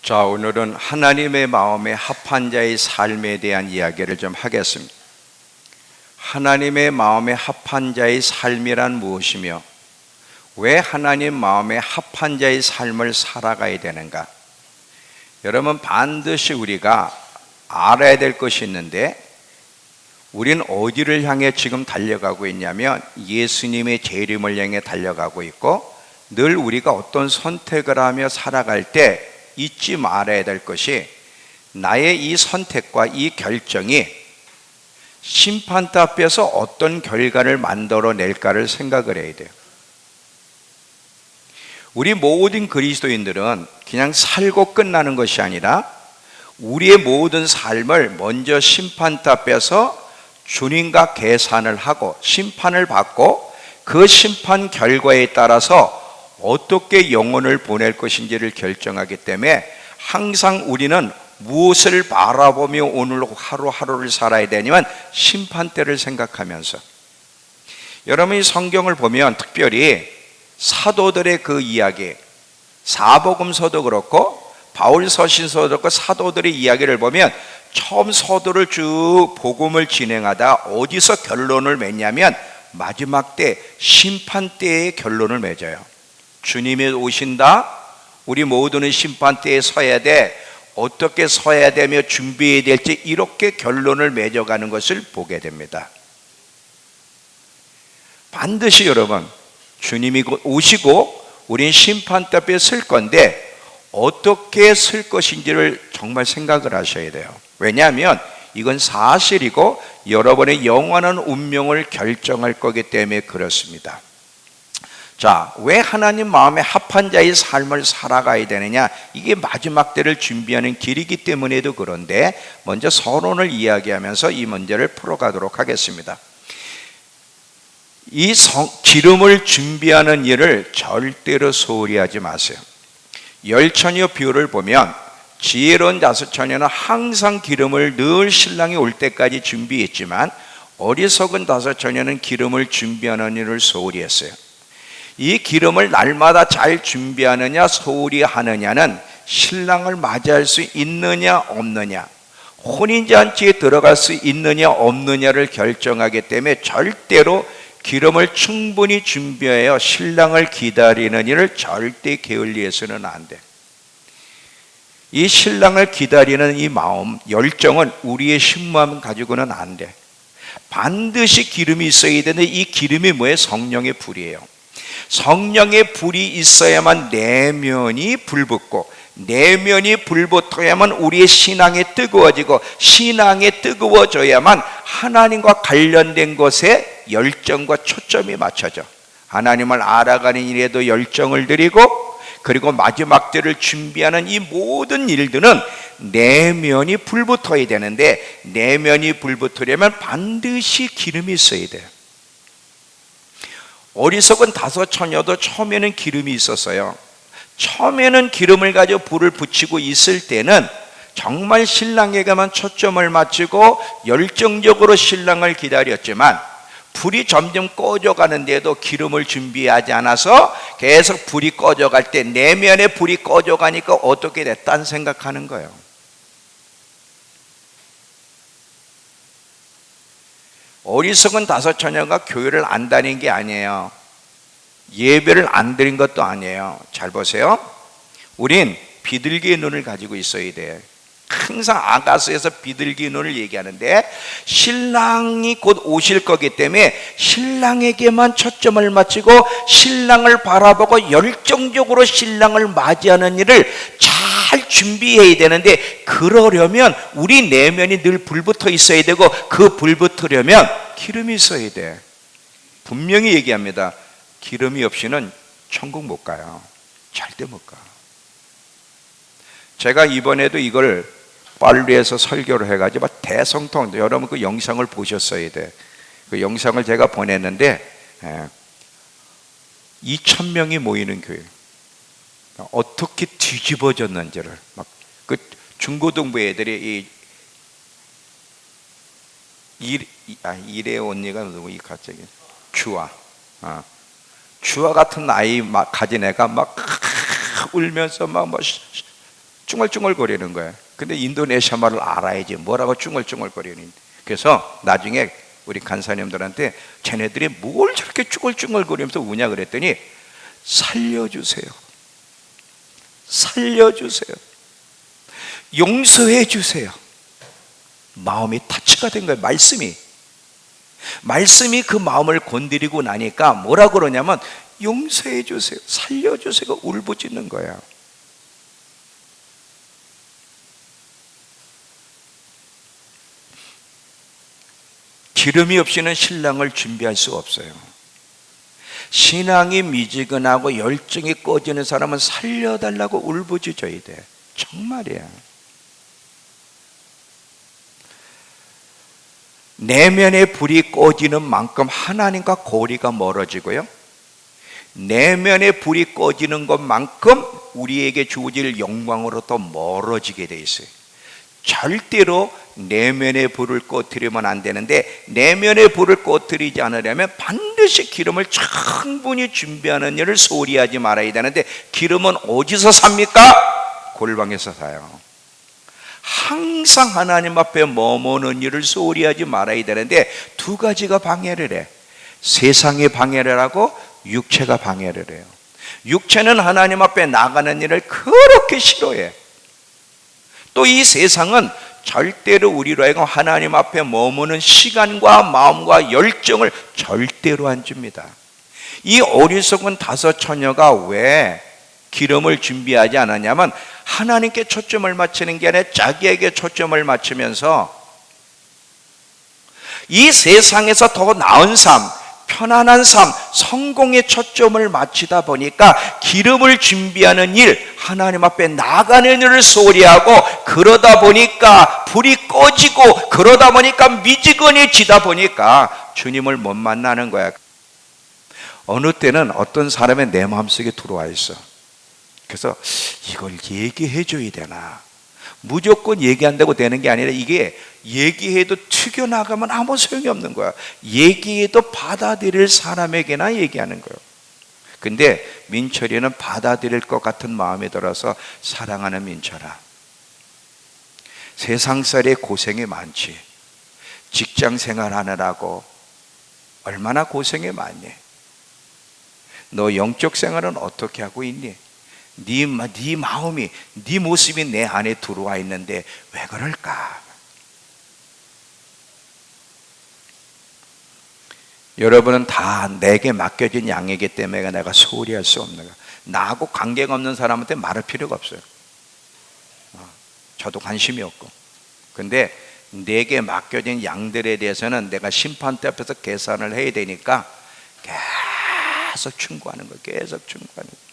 자, 오늘은 하나님의 마음에 합한 자의 삶에 대한 이야기를 좀 하겠습니다. 하나님의 마음에 합한 자의 삶이란 무엇이며 왜 하나님 마음에 합한 자의 삶을 살아가야 되는가? 여러분, 반드시 우리가 알아야 될 것이 있는데 우린 어디를 향해 지금 달려가고 있냐면 예수님의 재림을 향해 달려가고 있고, 늘 우리가 어떤 선택을 하며 살아갈 때 잊지 말아야 될 것이, 나의 이 선택과 이 결정이 심판대 앞에서 어떤 결과를 만들어낼까를 생각을 해야 돼요. 우리 모든 그리스도인들은 그냥 살고 끝나는 것이 아니라 우리의 모든 삶을 먼저 심판대 앞에서 주님과 계산을 하고 심판을 받고, 그 심판 결과에 따라서 어떻게 영혼을 보낼 것인지를 결정하기 때문에 항상 우리는 무엇을 바라보며 오늘 하루하루를 살아야 되냐면 심판대를 생각하면서. 여러분이 성경을 보면 특별히 사도들의 그 이야기, 사복음서도 그렇고 바울 서신서도 그렇고 사도들의 이야기를 보면 처음 서도를 쭉 복음을 진행하다 어디서 결론을 맺냐면 마지막 때 심판대의 결론을 맺어요. 주님이 오신다, 우리 모두는 심판대에 서야 돼, 어떻게 서야 되며 준비해야 될지, 이렇게 결론을 맺어가는 것을 보게 됩니다. 반드시 여러분, 주님이 곧 오시고 우린 심판대 앞에 설 건데 어떻게 설 것인지를 정말 생각을 하셔야 돼요. 왜냐하면 이건 사실이고 여러분의 영원한 운명을 결정할 거기 때문에 그렇습니다. 자, 왜 하나님 마음에 합한 자의 삶을 살아가야 되느냐? 이게 마지막 때를 준비하는 길이기 때문에도 그런데, 먼저 서론을 이야기하면서 이 문제를 풀어가도록 하겠습니다. 이 기름을 준비하는 일을 절대로 소홀히 하지 마세요. 열처녀 비유를 보면 지혜로운 다섯 처녀는 항상 기름을 늘 신랑이 올 때까지 준비했지만, 어리석은 다섯 처녀는 기름을 준비하는 일을 소홀히 했어요. 이 기름을 날마다 잘 준비하느냐 소홀히 하느냐는 신랑을 맞이할 수 있느냐 없느냐, 혼인잔치에 들어갈 수 있느냐 없느냐를 결정하기 때문에 절대로 기름을 충분히 준비하여 신랑을 기다리는 일을 절대 게을리해서는 안 돼. 이 신랑을 기다리는 이 마음, 열정은 우리의 신마음 가지고는 안 돼. 반드시 기름이 있어야 되는데 이 기름이 뭐예요? 성령의 불이에요. 성령의 불이 있어야만 내면이 불붙고, 내면이 불붙어야만 우리의 신앙이 뜨거워지고, 신앙이 뜨거워져야만 하나님과 관련된 것에 열정과 초점이 맞춰져. 하나님을 알아가는 일에도 열정을 드리고, 그리고 마지막 때를 준비하는 이 모든 일들은 내면이 불붙어야 되는데, 내면이 불붙으려면 반드시 기름이 있어야 돼요. 어리석은 다섯 처녀도 처음에는 기름이 있었어요. 처음에는 기름을 가지고 불을 붙이고 있을 때는 정말 신랑에게만 초점을 맞추고 열정적으로 신랑을 기다렸지만, 불이 점점 꺼져가는데도 기름을 준비하지 않아서 계속 불이 꺼져갈 때, 내면의 불이 꺼져가니까 어떻게 됐다는 생각하는 거예요. 어리석은 다섯 처녀가 교회를 안 다닌 게 아니에요. 예배를 안 드린 것도 아니에요. 잘 보세요. 우린 비둘기의 눈을 가지고 있어야 돼. 항상 아가서에서 비둘기의 눈을 얘기하는데, 신랑이 곧 오실 거기 때문에 신랑에게만 초점을 맞추고 신랑을 바라보고 열정적으로 신랑을 맞이하는 일을 잘 준비해야 되는데, 그러려면 우리 내면이 늘 불붙어 있어야 되고, 그 불붙으려면 기름이 있어야 돼. 분명히 얘기합니다. 기름이 없이는 천국 못 가요. 절대 못 가. 제가 이번에도 이걸 빨리해서 설교를 해가지고 대성통, 여러분 그 영상을 보셨어야 돼. 그 영상을 제가 보냈는데 2,000명이 모이는 교회, 어떻게 뒤집어졌는지를 막, 그 중고등부 애들이 이래 언니가 누구, 이 갑자기 주아 같은 아이 막 가진 애가 막 울면서 막 쭝얼쭝얼거리는 거예요. 근데 인도네시아 말을 알아야지 뭐라고 쭝얼쭝얼거리는. 그래서 나중에 우리 간사님들한테 쟤네들이 뭘 저렇게 쭝얼쭝얼거리면서 우냐 그랬더니 살려주세요, 살려주세요, 용서해 주세요. 마음이 타치가 된 거예요. 말씀이 그 마음을 건드리고 나니까 뭐라 그러냐면 용서해 주세요, 살려주세요 울부짖는 거야. 기름이 없이는 신랑을 준비할 수가 없어요. 신앙이 미지근하고 열정이 꺼지는 사람은 살려달라고 울부짖어야 돼. 정말이야. 내면의 불이 꺼지는 만큼 하나님과 거리가 멀어지고요, 내면의 불이 꺼지는 것만큼 우리에게 주어질 영광으로 더 멀어지게 돼 있어요. 절대로 내면의 불을 꺼뜨리면 안 되는데, 내면의 불을 꺼뜨리지 않으려면 반드시 기름을 충분히 준비하는 일을 소홀히 하지 말아야 되는데, 기름은 어디서 삽니까? 골방에서 사요. 항상 하나님 앞에 머무는 일을 소홀히 하지 말아야 되는데, 두 가지가 방해를 해. 세상이 방해를 하고 육체가 방해를 해요. 육체는 하나님 앞에 나가는 일을 그렇게 싫어해. 또 이 세상은 절대로 우리로 하여금 하나님 앞에 머무는 시간과 마음과 열정을 절대로 안 줍니다. 이 어리석은 다섯 처녀가 왜 기름을 준비하지 않았냐면, 하나님께 초점을 맞추는 게 아니라 자기에게 초점을 맞추면서 이 세상에서 더 나은 삶, 편안한 삶, 성공에 초점을 맞추다 보니까 기름을 준비하는 일, 하나님 앞에 나가는 일을 소홀히 하고, 그러다 보니까 불이 꺼지고, 그러다 보니까 미지근해지다 보니까 주님을 못 만나는 거야. 어느 때는 어떤 사람이 내 마음속에 들어와 있어. 그래서 이걸 얘기해 줘야 되나, 무조건 얘기한다고 되는 게 아니라, 이게 얘기해도 튀겨나가면 아무 소용이 없는 거야. 얘기해도 받아들일 사람에게나 얘기하는 거예요. 근데 민철이는 받아들일 것 같은 마음이 들어서, 사랑하는 민철아, 세상살이에 고생이 많지. 직장 생활하느라고 얼마나 고생이 많니? 너 영적 생활은 어떻게 하고 있니? 네 마음이, 네 모습이 내 안에 들어와 있는데 왜 그럴까? 여러분은 다 내게 맡겨진 양이기 때문에 내가 소홀히 할 수 없는 거야. 나하고 관계가 없는 사람한테 말할 필요가 없어요. 저도 관심이 없고. 근데 내게 맡겨진 양들에 대해서는 내가 심판대 앞에서 계산을 해야 되니까 계속 충고하는 거예요. 계속 충고하는 거예요.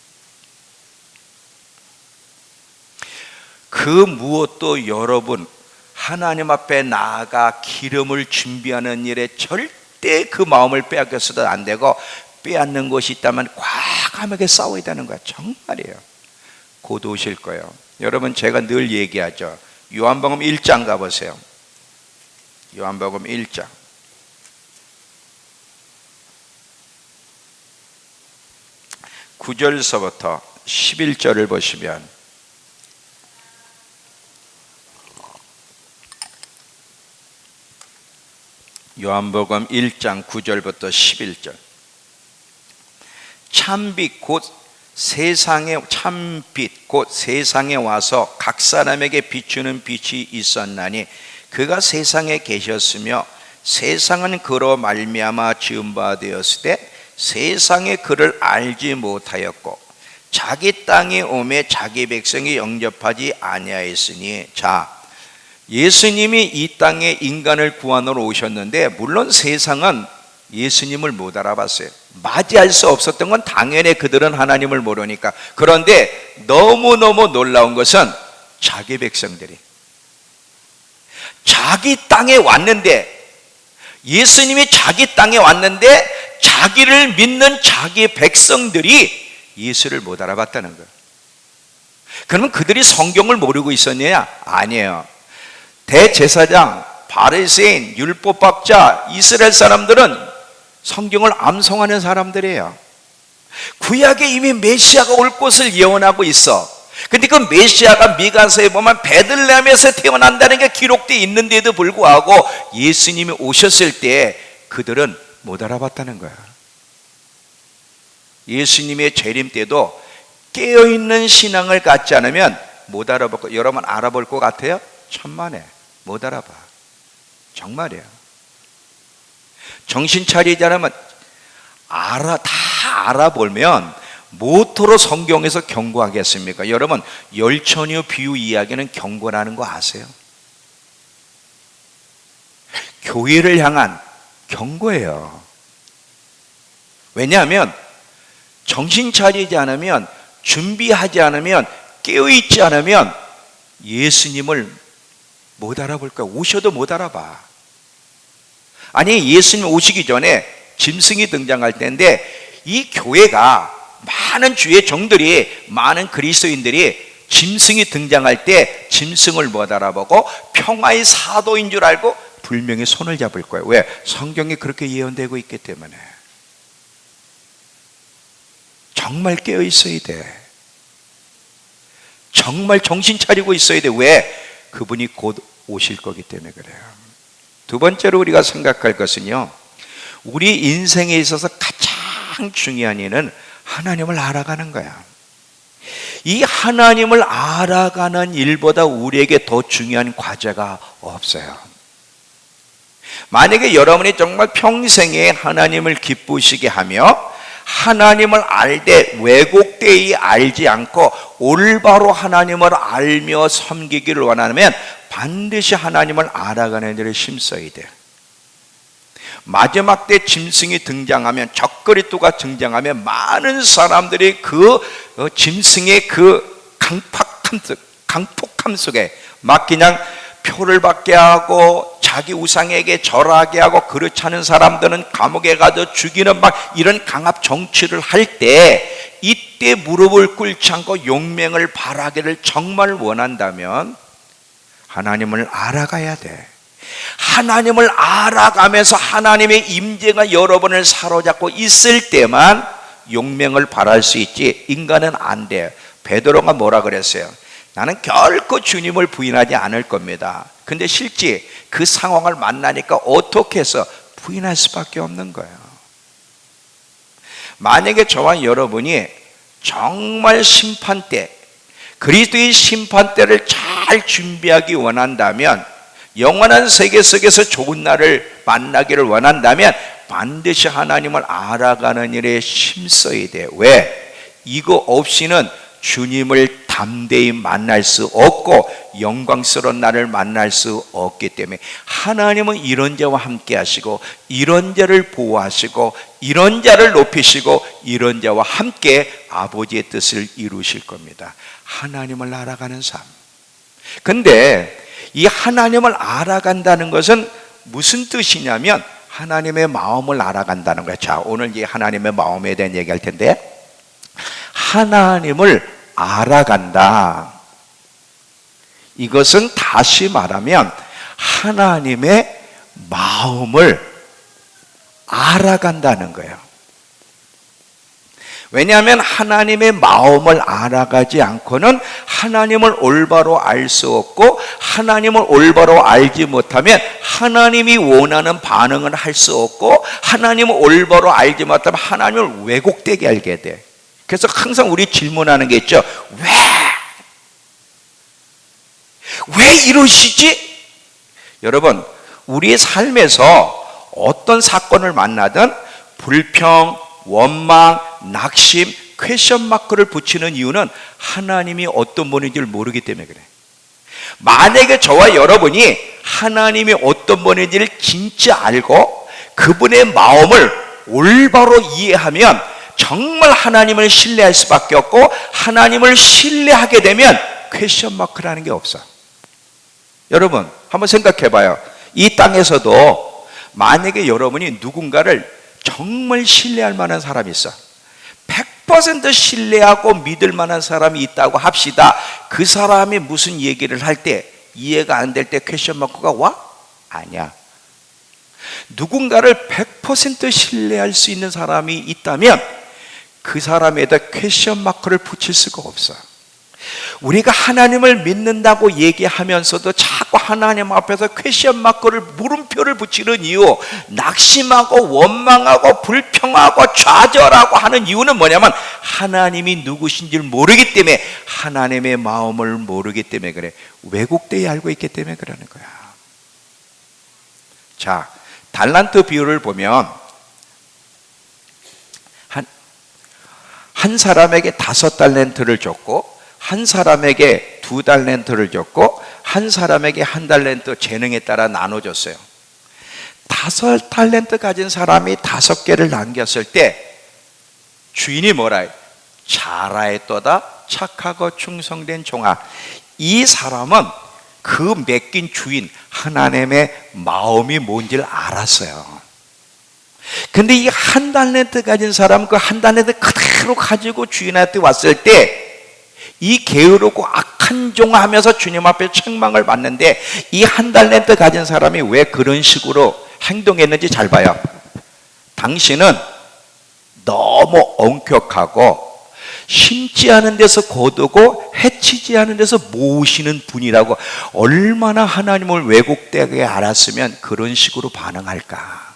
그 무엇도 여러분 하나님 앞에 나아가 기름을 준비하는 일에 절대 그 마음을 빼앗겨서도 안 되고, 빼앗는 것이 있다면 과감하게 싸워야 되는 거야. 정말이에요. 곧 오실 거예요. 여러분, 제가 늘 얘기하죠. 요한복음 1장 가보세요. 요한복음 1장. (9절서부터) 11절을 보시면, 요한복음 1장 9절부터 11절. 참빛 곧 세상에 와서 각 사람에게 비추는 빛이 있었나니, 그가 세상에 계셨으며 세상은 그로 말미암아 지은 바 되었으되 세상에 그를 알지 못하였고, 자기 땅에 오매 자기 백성이 영접하지 아니하였으니. 자, 예수님이 이 땅에 인간을 구원하러 오셨는데, 물론 세상은 예수님을 못 알아봤어요. 맞이할 수 없었던 건 당연히 그들은 하나님을 모르니까. 그런데 너무너무 놀라운 것은 자기 백성들이 자기 땅에 왔는데, 예수님이 자기 땅에 왔는데 자기를 믿는 자기 백성들이 예수를 못 알아봤다는 거예요. 그러면 그들이 성경을 모르고 있었느냐? 아니에요. 대제사장, 바리새인, 율법학자, 이스라엘 사람들은 성경을 암송하는 사람들이에요. 구약에 이미 메시아가 올 것을 예언하고 있어. 근데 그 메시아가 미가서에 보면 베들레헴에서 태어난다는 게 기록되어 있는데도 불구하고 예수님이 오셨을 때 그들은 못 알아봤다는 거야. 예수님의 재림 때도 깨어있는 신앙을 갖지 않으면 못 알아볼 거. 여러분 알아볼 것 같아요? 천만에 못 알아봐. 정말이에요. 정신 차리지 않으면 다 알아보면 모토로 성경에서 경고하겠습니까? 여러분 열처녀 비유 이야기는 경고라는 거 아세요? 교회를 향한 경고예요. 왜냐하면 정신 차리지 않으면, 준비하지 않으면, 깨어있지 않으면 예수님을 못 알아볼 거야. 오셔도 못 알아봐. 아니 예수님 오시기 전에 짐승이 등장할 때인데 이 교회가 많은 주의 종들이, 많은 그리스도인들이 짐승이 등장할 때 짐승을 못 알아보고 평화의 사도인 줄 알고 불명예 손을 잡을 거예요. 왜? 성경이 그렇게 예언되고 있기 때문에. 정말 깨어 있어야 돼. 정말 정신 차리고 있어야 돼. 왜? 그분이 곧 오실 거기 때문에 그래요. 두 번째로 우리가 생각할 것은요, 우리 인생에 있어서 가장 중요한 일은 하나님을 알아가는 거야. 이 하나님을 알아가는 일보다 우리에게 더 중요한 과제가 없어요. 만약에 여러분이 정말 평생에 하나님을 기쁘시게 하며 하나님을 알되 왜곡되이 알지 않고 올바로 하나님을 알며 섬기기를 원하면 반드시 하나님을 알아가는 일에 힘써야 돼요. 마지막 때 짐승이 등장하면, 적그리스도가 등장하면 많은 사람들이 그 짐승의 그 강폭함 속에 막 그냥 표를 받게 하고 자기 우상에게 절하게 하고, 그렇지 않은 사람들은 감옥에 가서 죽이는 막 이런 강압 정치를 할 때, 이때 무릎을 꿇지 않고 용맹을 바라기를 정말 원한다면 하나님을 알아가야 돼. 하나님을 알아가면서 하나님의 임재가 여러분을 사로잡고 있을 때만 용맹을 바랄 수 있지, 인간은 안 돼요. 베드로가 뭐라 그랬어요? 나는 결코 주님을 부인하지 않을 겁니다. 근데 실제 그 상황을 만나니까 어떻게 해서 부인할 수밖에 없는 거예요. 만약에 저와 여러분이 정말 심판때, 그리스도의 심판때를 잘 준비하기 원한다면, 영원한 세계 속에서 좋은 날을 만나기를 원한다면 반드시 하나님을 알아가는 일에 힘써야 돼요. 왜? 이거 없이는 주님을 담대히 만날 수 없고 영광스러운 날을 만날 수 없기 때문에, 하나님은 이런 자와 함께 하시고 이런 자를 보호하시고 이런 자를 높이시고 이런 자와 함께 아버지의 뜻을 이루실 겁니다. 하나님을 알아가는 삶. 근데 이 하나님을 알아간다는 것은 무슨 뜻이냐면 하나님의 마음을 알아간다는 거예요. 자, 오늘 이제 하나님의 마음에 대한 얘기할 텐데, 하나님을 알아간다. 이것은 다시 말하면 하나님의 마음을 알아간다는 거예요. 왜냐하면 하나님의 마음을 알아가지 않고는 하나님을 올바로 알 수 없고, 하나님을 올바로 알지 못하면 하나님이 원하는 반응을 할 수 없고, 하나님을 올바로 알지 못하면 하나님을 왜곡되게 알게 돼. 그래서 항상 우리 질문하는 게 있죠. 왜 이러시지? 여러분, 우리의 삶에서 어떤 사건을 만나든 불평, 원망, 낙심, 퀘션 마크를 붙이는 이유는 하나님이 어떤 분인지를 모르기 때문에 그래. 만약에 저와 여러분이 하나님이 어떤 분인지를 진짜 알고 그분의 마음을 올바로 이해하면 정말 하나님을 신뢰할 수밖에 없고, 하나님을 신뢰하게 되면 퀘션 마크라는 게 없어. 여러분 한번 생각해 봐요. 이 땅에서도 만약에 여러분이 누군가를 정말 신뢰할 만한 사람이 있어, 100% 신뢰하고 믿을 만한 사람이 있다고 합시다. 그 사람이 무슨 얘기를 할 때 이해가 안 될 때 퀘션 마크가 와? 아니야. 누군가를 100% 신뢰할 수 있는 사람이 있다면 그 사람에다 퀘션 마크를 붙일 수가 없어. 우리가 하나님을 믿는다고 얘기하면서도 자꾸 하나님 앞에서 퀘션 마크를 물음표를 붙이는 이유, 낙심하고 원망하고 불평하고 좌절하고 하는 이유는 뭐냐면 하나님이 누구신지를 모르기 때문에, 하나님의 마음을 모르기 때문에 그래. 왜곡되게 알고 있기 때문에 그러는 거야. 자, 달란트 비유를 보면 한 사람에게 5달란트를 줬고 한 사람에게 2달란트를 줬고 한 사람에게 1달란트, 재능에 따라 나눠줬어요. 5달란트 가진 사람이 5개를 남겼을 때 주인이 뭐라 해요? 잘하였도다 착하고 충성된 종아. 이 사람은 그 맡긴 주인 하나님의 마음이 뭔지를 알았어요. 근데 이 1달란트 가진 사람은 그 1달란트 그대로 가지고 주인한테 왔을 때 이 게으르고 악한 종 하면서 주님 앞에 책망을 받는데, 이 1달란트 가진 사람이 왜 그런 식으로 행동했는지 잘 봐요. 당신은 너무 엄격하고 심지 않은 데서 거두고 해치지 않은 데서 모으시는 분이라고. 얼마나 하나님을 왜곡되게 알았으면 그런 식으로 반응할까.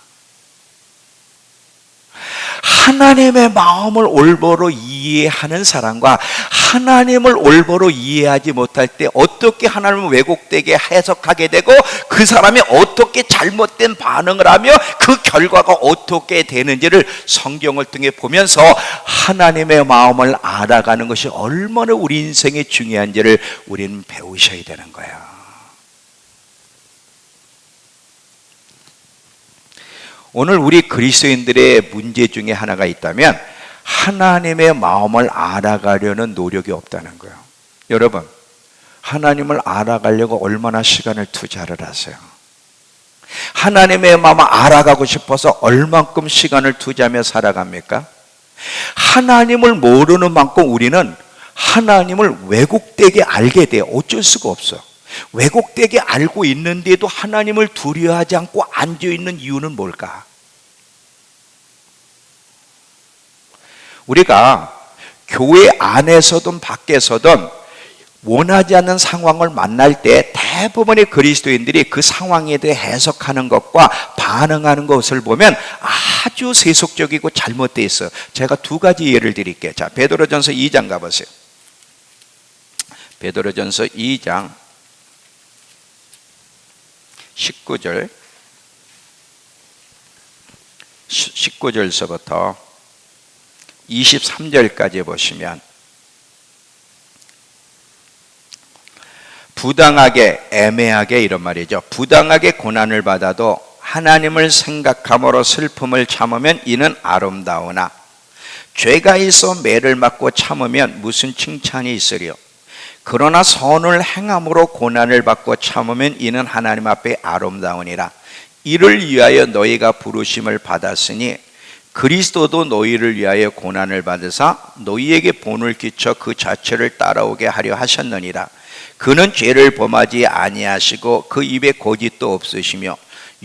하나님의 마음을 올바로 이해하는 사람과 하나님을 올바로 이해하지 못할 때 어떻게 하나님을 왜곡되게 해석하게 되고 그 사람이 어떻게 잘못된 반응을 하며 그 결과가 어떻게 되는지를 성경을 통해 보면서 하나님의 마음을 알아가는 것이 얼마나 우리 인생에 중요한지를 우리는 배우셔야 되는 거야. 오늘 우리 그리스도인들의 문제 중에 하나가 있다면 하나님의 마음을 알아가려는 노력이 없다는 거예요. 여러분, 하나님을 알아가려고 얼마나 시간을 투자를 하세요? 하나님의 마음을 알아가고 싶어서 얼만큼 시간을 투자하며 살아갑니까? 하나님을 모르는 만큼 우리는 하나님을 왜곡되게 알게 돼요. 어쩔 수가 없어요. 왜곡되게 알고 있는데도 하나님을 두려워하지 않고 앉아있는 이유는 뭘까? 우리가 교회 안에서든 밖에서든 원하지 않는 상황을 만날 때 대부분의 그리스도인들이 그 상황에 대해 해석하는 것과 반응하는 것을 보면 아주 세속적이고 잘못되어 있어요. 제가 2가지 예를 드릴게요. 자, 베드로전서 2장 가보세요. 베드로전서 2장 19절서부터 23절까지 보시면 부당하게, 애매하게 이런 말이죠. 부당하게 고난을 받아도 하나님을 생각함으로 슬픔을 참으면 이는 아름다우나 죄가 있어 매를 맞고 참으면 무슨 칭찬이 있으리요. 그러나 선을 행함으로 고난을 받고 참으면 이는 하나님 앞에 아름다우니라. 이를 위하여 너희가 부르심을 받았으니 그리스도도 너희를 위하여 고난을 받으사 너희에게 본을 끼쳐 그 자체를 따라오게 하려 하셨느니라. 그는 죄를 범하지 아니하시고 그 입에 거짓도 없으시며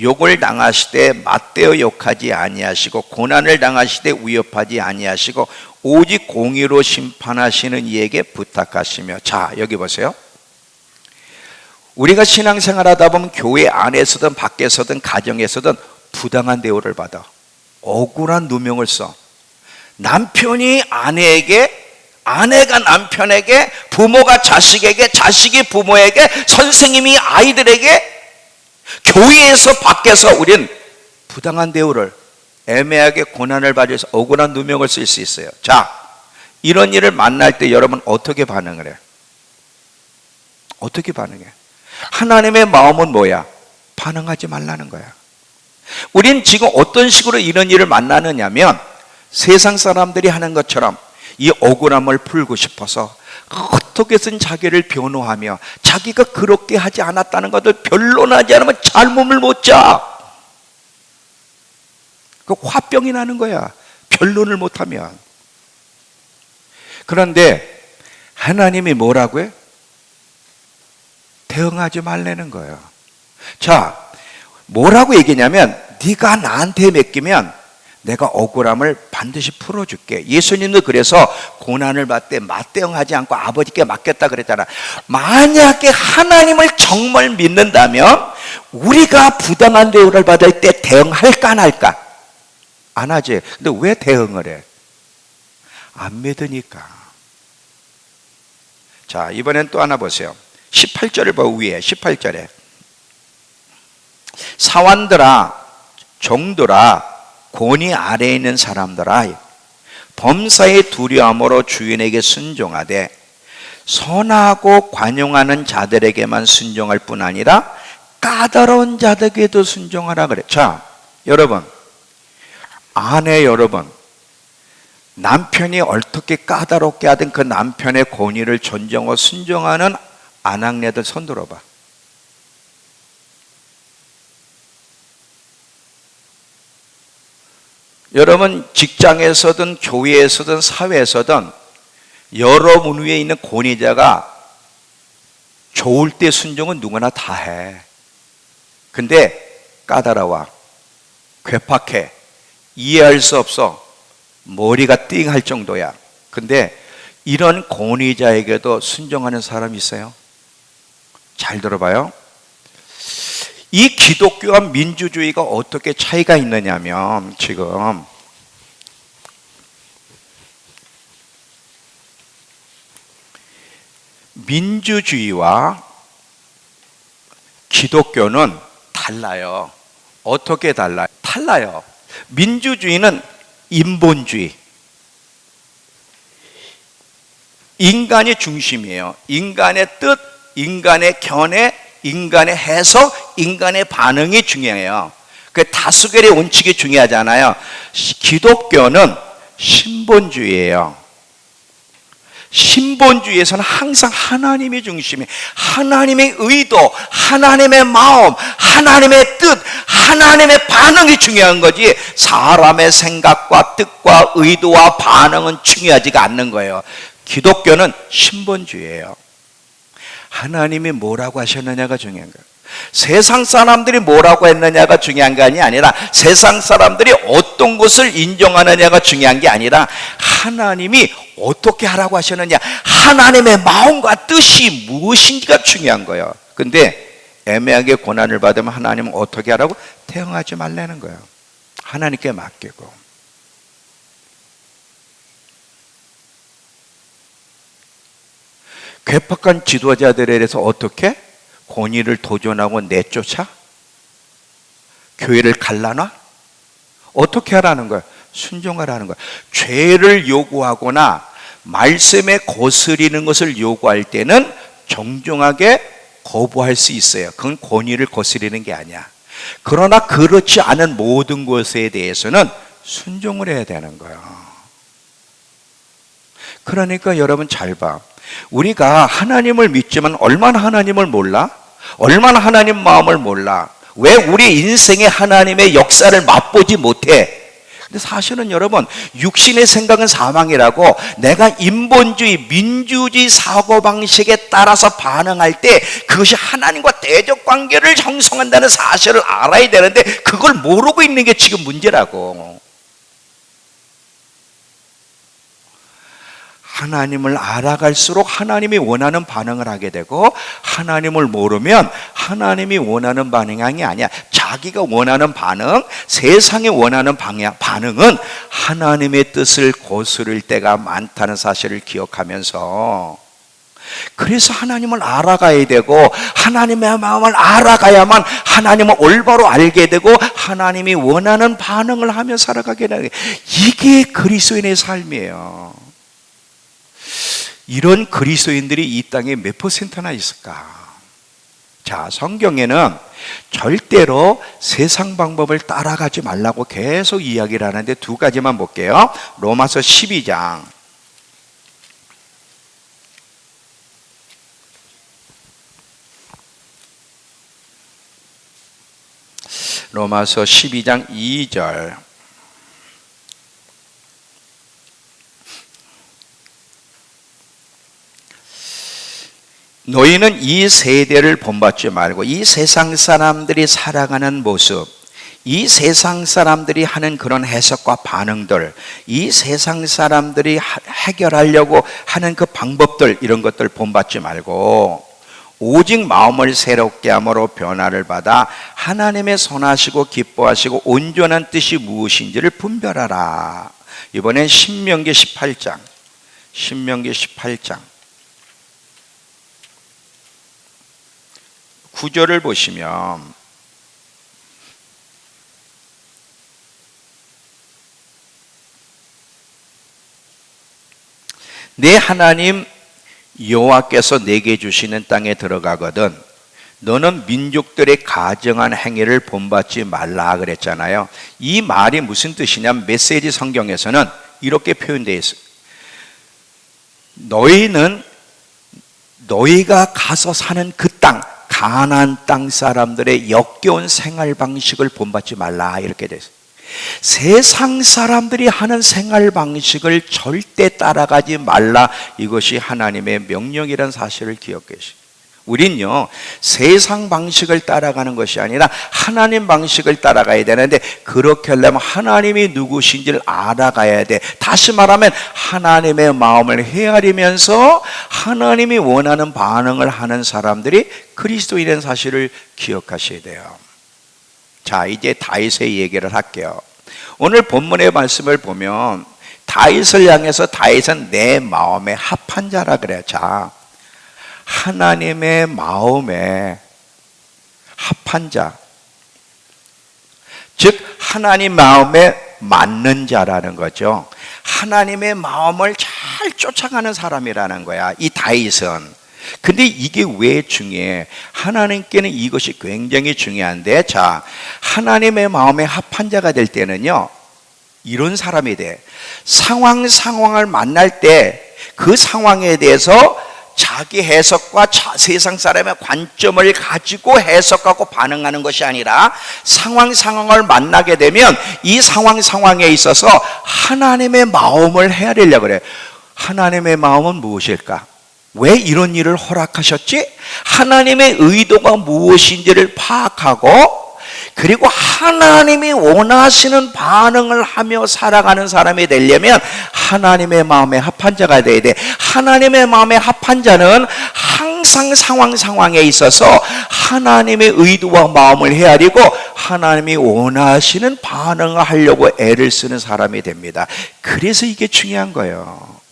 욕을 당하시되 맞대어 욕하지 아니하시고 고난을 당하시되 위협하지 아니하시고 오직 공의로 심판하시는 이에게 부탁하시며. 자, 여기 보세요. 우리가 신앙생활 하다 보면 교회 안에서든 밖에서든 가정에서든 부당한 대우를 받아. 억울한 누명을 써. 남편이 아내에게, 아내가 남편에게, 부모가 자식에게, 자식이 부모에게, 선생님이 아이들에게, 교회에서 밖에서 우린 부당한 대우를, 애매하게 고난을 받아서 억울한 누명을 쓸 수 있어요. 자, 이런 일을 만날 때 여러분 어떻게 반응을 해요? 어떻게 반응해? 하나님의 마음은 뭐야? 반응하지 말라는 거야. 우린 지금 어떤 식으로 이런 일을 만나느냐면 세상 사람들이 하는 것처럼 이 억울함을 풀고 싶어서 어떻게든 자기를 변호하며 자기가 그렇게 하지 않았다는 것을 변론하지 않으면 잘못을 못 자. 그 화병이 나는 거야. 변론을 못하면. 그런데 하나님이 뭐라고 해? 대응하지 말라는 거예요. 자, 뭐라고 얘기냐면 네가 나한테 맡기면 내가 억울함을 반드시 풀어줄게. 예수님도 그래서 고난을 받을 때 맞대응하지 않고 아버지께 맡겼다 그랬잖아. 만약에 하나님을 정말 믿는다면 우리가 부당한 대우를 받을 때 대응할까 안 할까? 안 하지. 근데 왜 대응을 해? 안 믿으니까. 자, 이번엔 또 하나 보세요. 18절을 봐. 위에 18절에 사환들아 종들아 권위 아래에 있는 사람들아 범사의 두려움으로 주인에게 순종하되 선하고 관용하는 자들에게만 순종할 뿐 아니라 까다로운 자들에게도 순종하라 그래. 자, 여러분, 아내 여러분, 남편이 어떻게 까다롭게 하든 그 남편의 권위를 존중하고 순종하는 아낙네들 손 들어봐. 여러분, 직장에서든 교회에서든 사회에서든 여러분 위에 있는 권위자가 좋을 때 순종은 누구나 다 해. 근데 까다로워, 괴팍해, 이해할 수 없어, 머리가 띵할 정도야. 근데 이런 권위자에게도 순종하는 사람이 있어요. 잘 들어봐요. 이 기독교와 민주주의가 어떻게 차이가 있느냐면, 지금 민주주의와 기독교는 달라요. 어떻게 달라요? 달라요. 민주주의는 인본주의, 인간이 중심이에요. 인간의 뜻, 인간의 견해, 인간의 해석, 인간의 반응이 중요해요. 그 다수결의 원칙이 중요하잖아요. 기독교는 신본주의예요. 신본주의에서는 항상 하나님이 중심이에요. 하나님의 의도, 하나님의 마음, 하나님의 뜻, 하나님의 반응이 중요한 거지 사람의 생각과 뜻과 의도와 반응은 중요하지가 않는 거예요. 기독교는 신본주의예요. 하나님이 뭐라고 하셨느냐가 중요한 거예요. 세상 사람들이 뭐라고 했느냐가 중요한 게 아니라 세상 사람들이 어떤 것을 인정하느냐가 중요한 게 아니라 하나님이 어떻게 하라고 하셨느냐, 하나님의 마음과 뜻이 무엇인지가 중요한 거예요. 근데 애매하게 고난을 받으면 하나님은 어떻게 하라고? 대응하지 말라는 거예요. 하나님께 맡기고. 괴팍한 지도자들에 대해서 어떻게? 권위를 도전하고 내쫓아? 교회를 갈라놔? 어떻게 하라는 거야? 순종하라는 거야. 죄를 요구하거나 말씀에 거스리는 것을 요구할 때는 정중하게 거부할 수 있어요. 그건 권위를 거스리는 게 아니야. 그러나 그렇지 않은 모든 것에 대해서는 순종을 해야 되는 거야. 그러니까 여러분 잘 봐. 우리가 하나님을 믿지만 얼마나 하나님을 몰라? 얼마나 하나님 마음을 몰라? 왜 우리 인생에 하나님의 역사를 맛보지 못해? 근데 사실은 여러분, 육신의 생각은 사망이라고 내가 인본주의, 민주주의 사고방식에 따라서 반응할 때 그것이 하나님과 대적관계를 형성한다는 사실을 알아야 되는데 그걸 모르고 있는 게 지금 문제라고. 하나님을 알아갈수록 하나님이 원하는 반응을 하게 되고 하나님을 모르면 하나님이 원하는 반응이 아니야. 자기가 원하는 반응, 세상이 원하는 반응은 하나님의 뜻을 거스를 때가 많다는 사실을 기억하면서, 그래서 하나님을 알아가야 되고 하나님의 마음을 알아가야만 하나님을 올바로 알게 되고 하나님이 원하는 반응을 하며 살아가게 되는, 이게 그리스도인의 삶이에요. 이런 그리스도인들이 이 땅에 몇 퍼센트나 있을까? 자, 성경에는 절대로 세상 방법을 따라가지 말라고 계속 이야기를 하는데 두 가지만 볼게요. 로마서 12장. 로마서 12장 2절. 너희는 이 세대를 본받지 말고 이 세상 사람들이 살아가는 모습, 이 세상 사람들이 하는 그런 해석과 반응들, 이 세상 사람들이 해결하려고 하는 그 방법들, 이런 것들 본받지 말고 오직 마음을 새롭게 함으로 변화를 받아 하나님의 선하시고 기뻐하시고 온전한 뜻이 무엇인지를 분별하라. 이번엔 신명기 18장, 신명기 18장 9절을 보시면 내 하나님 여호와께서 내게 주시는 땅에 들어가거든 너는 민족들의 가증한 행위를 본받지 말라 그랬잖아요. 이 말이 무슨 뜻이냐면 메시지 성경에서는 이렇게 표현되어 있어요. 너희가 가서 사는 그 땅, 가나안 땅 사람들의 역겨운 생활 방식을 본받지 말라 이렇게 돼 있어요. 세상 사람들이 하는 생활 방식을 절대 따라가지 말라. 이것이 하나님의 명령이라는 사실을 기억해 주시고, 우린요 세상 방식을 따라가는 것이 아니라 하나님 방식을 따라가야 되는데, 그렇게 하려면 하나님이 누구신지를 알아가야 돼. 다시 말하면 하나님의 마음을 헤아리면서 하나님이 원하는 반응을 하는 사람들이 그리스도인이라는 사실을 기억하셔야 돼요. 자, 이제 다윗의 얘기를 할게요. 오늘 본문의 말씀을 보면 다윗을 향해서 다윗은 내 마음에 합한 자라 그래요. 자, 하나님의 마음에 합한 자, 즉 하나님 마음에 맞는 자라는 거죠. 하나님의 마음을 잘 쫓아가는 사람이라는 거야, 이 다윗은. 근데 이게 왜 중요해? 하나님께는 이것이 굉장히 중요한데, 자, 하나님의 마음에 합한 자가 될 때는요 이런 사람이 돼. 상황을 만날 때 그 상황에 대해서 자기 해석과 세상 사람의 관점을 가지고 해석하고 반응하는 것이 아니라 상황을 만나게 되면 이 상황에 있어서 하나님의 마음을 헤아리려고 그래. 하나님의 마음은 무엇일까? 왜 이런 일을 허락하셨지? 하나님의 의도가 무엇인지를 파악하고, 그리고 하나님이 원하시는 반응을 하며 살아가는 사람이 되려면 하나님의 마음에 합한 자가 돼야 돼. 하나님의 마음에 합한 자는 항상 상황에 있어서 하나님의 의도와 마음을 헤아리고 하나님이 원하시는 반응을 하려고 애를 쓰는 사람이 됩니다. 그래서 이게 중요한 거예요.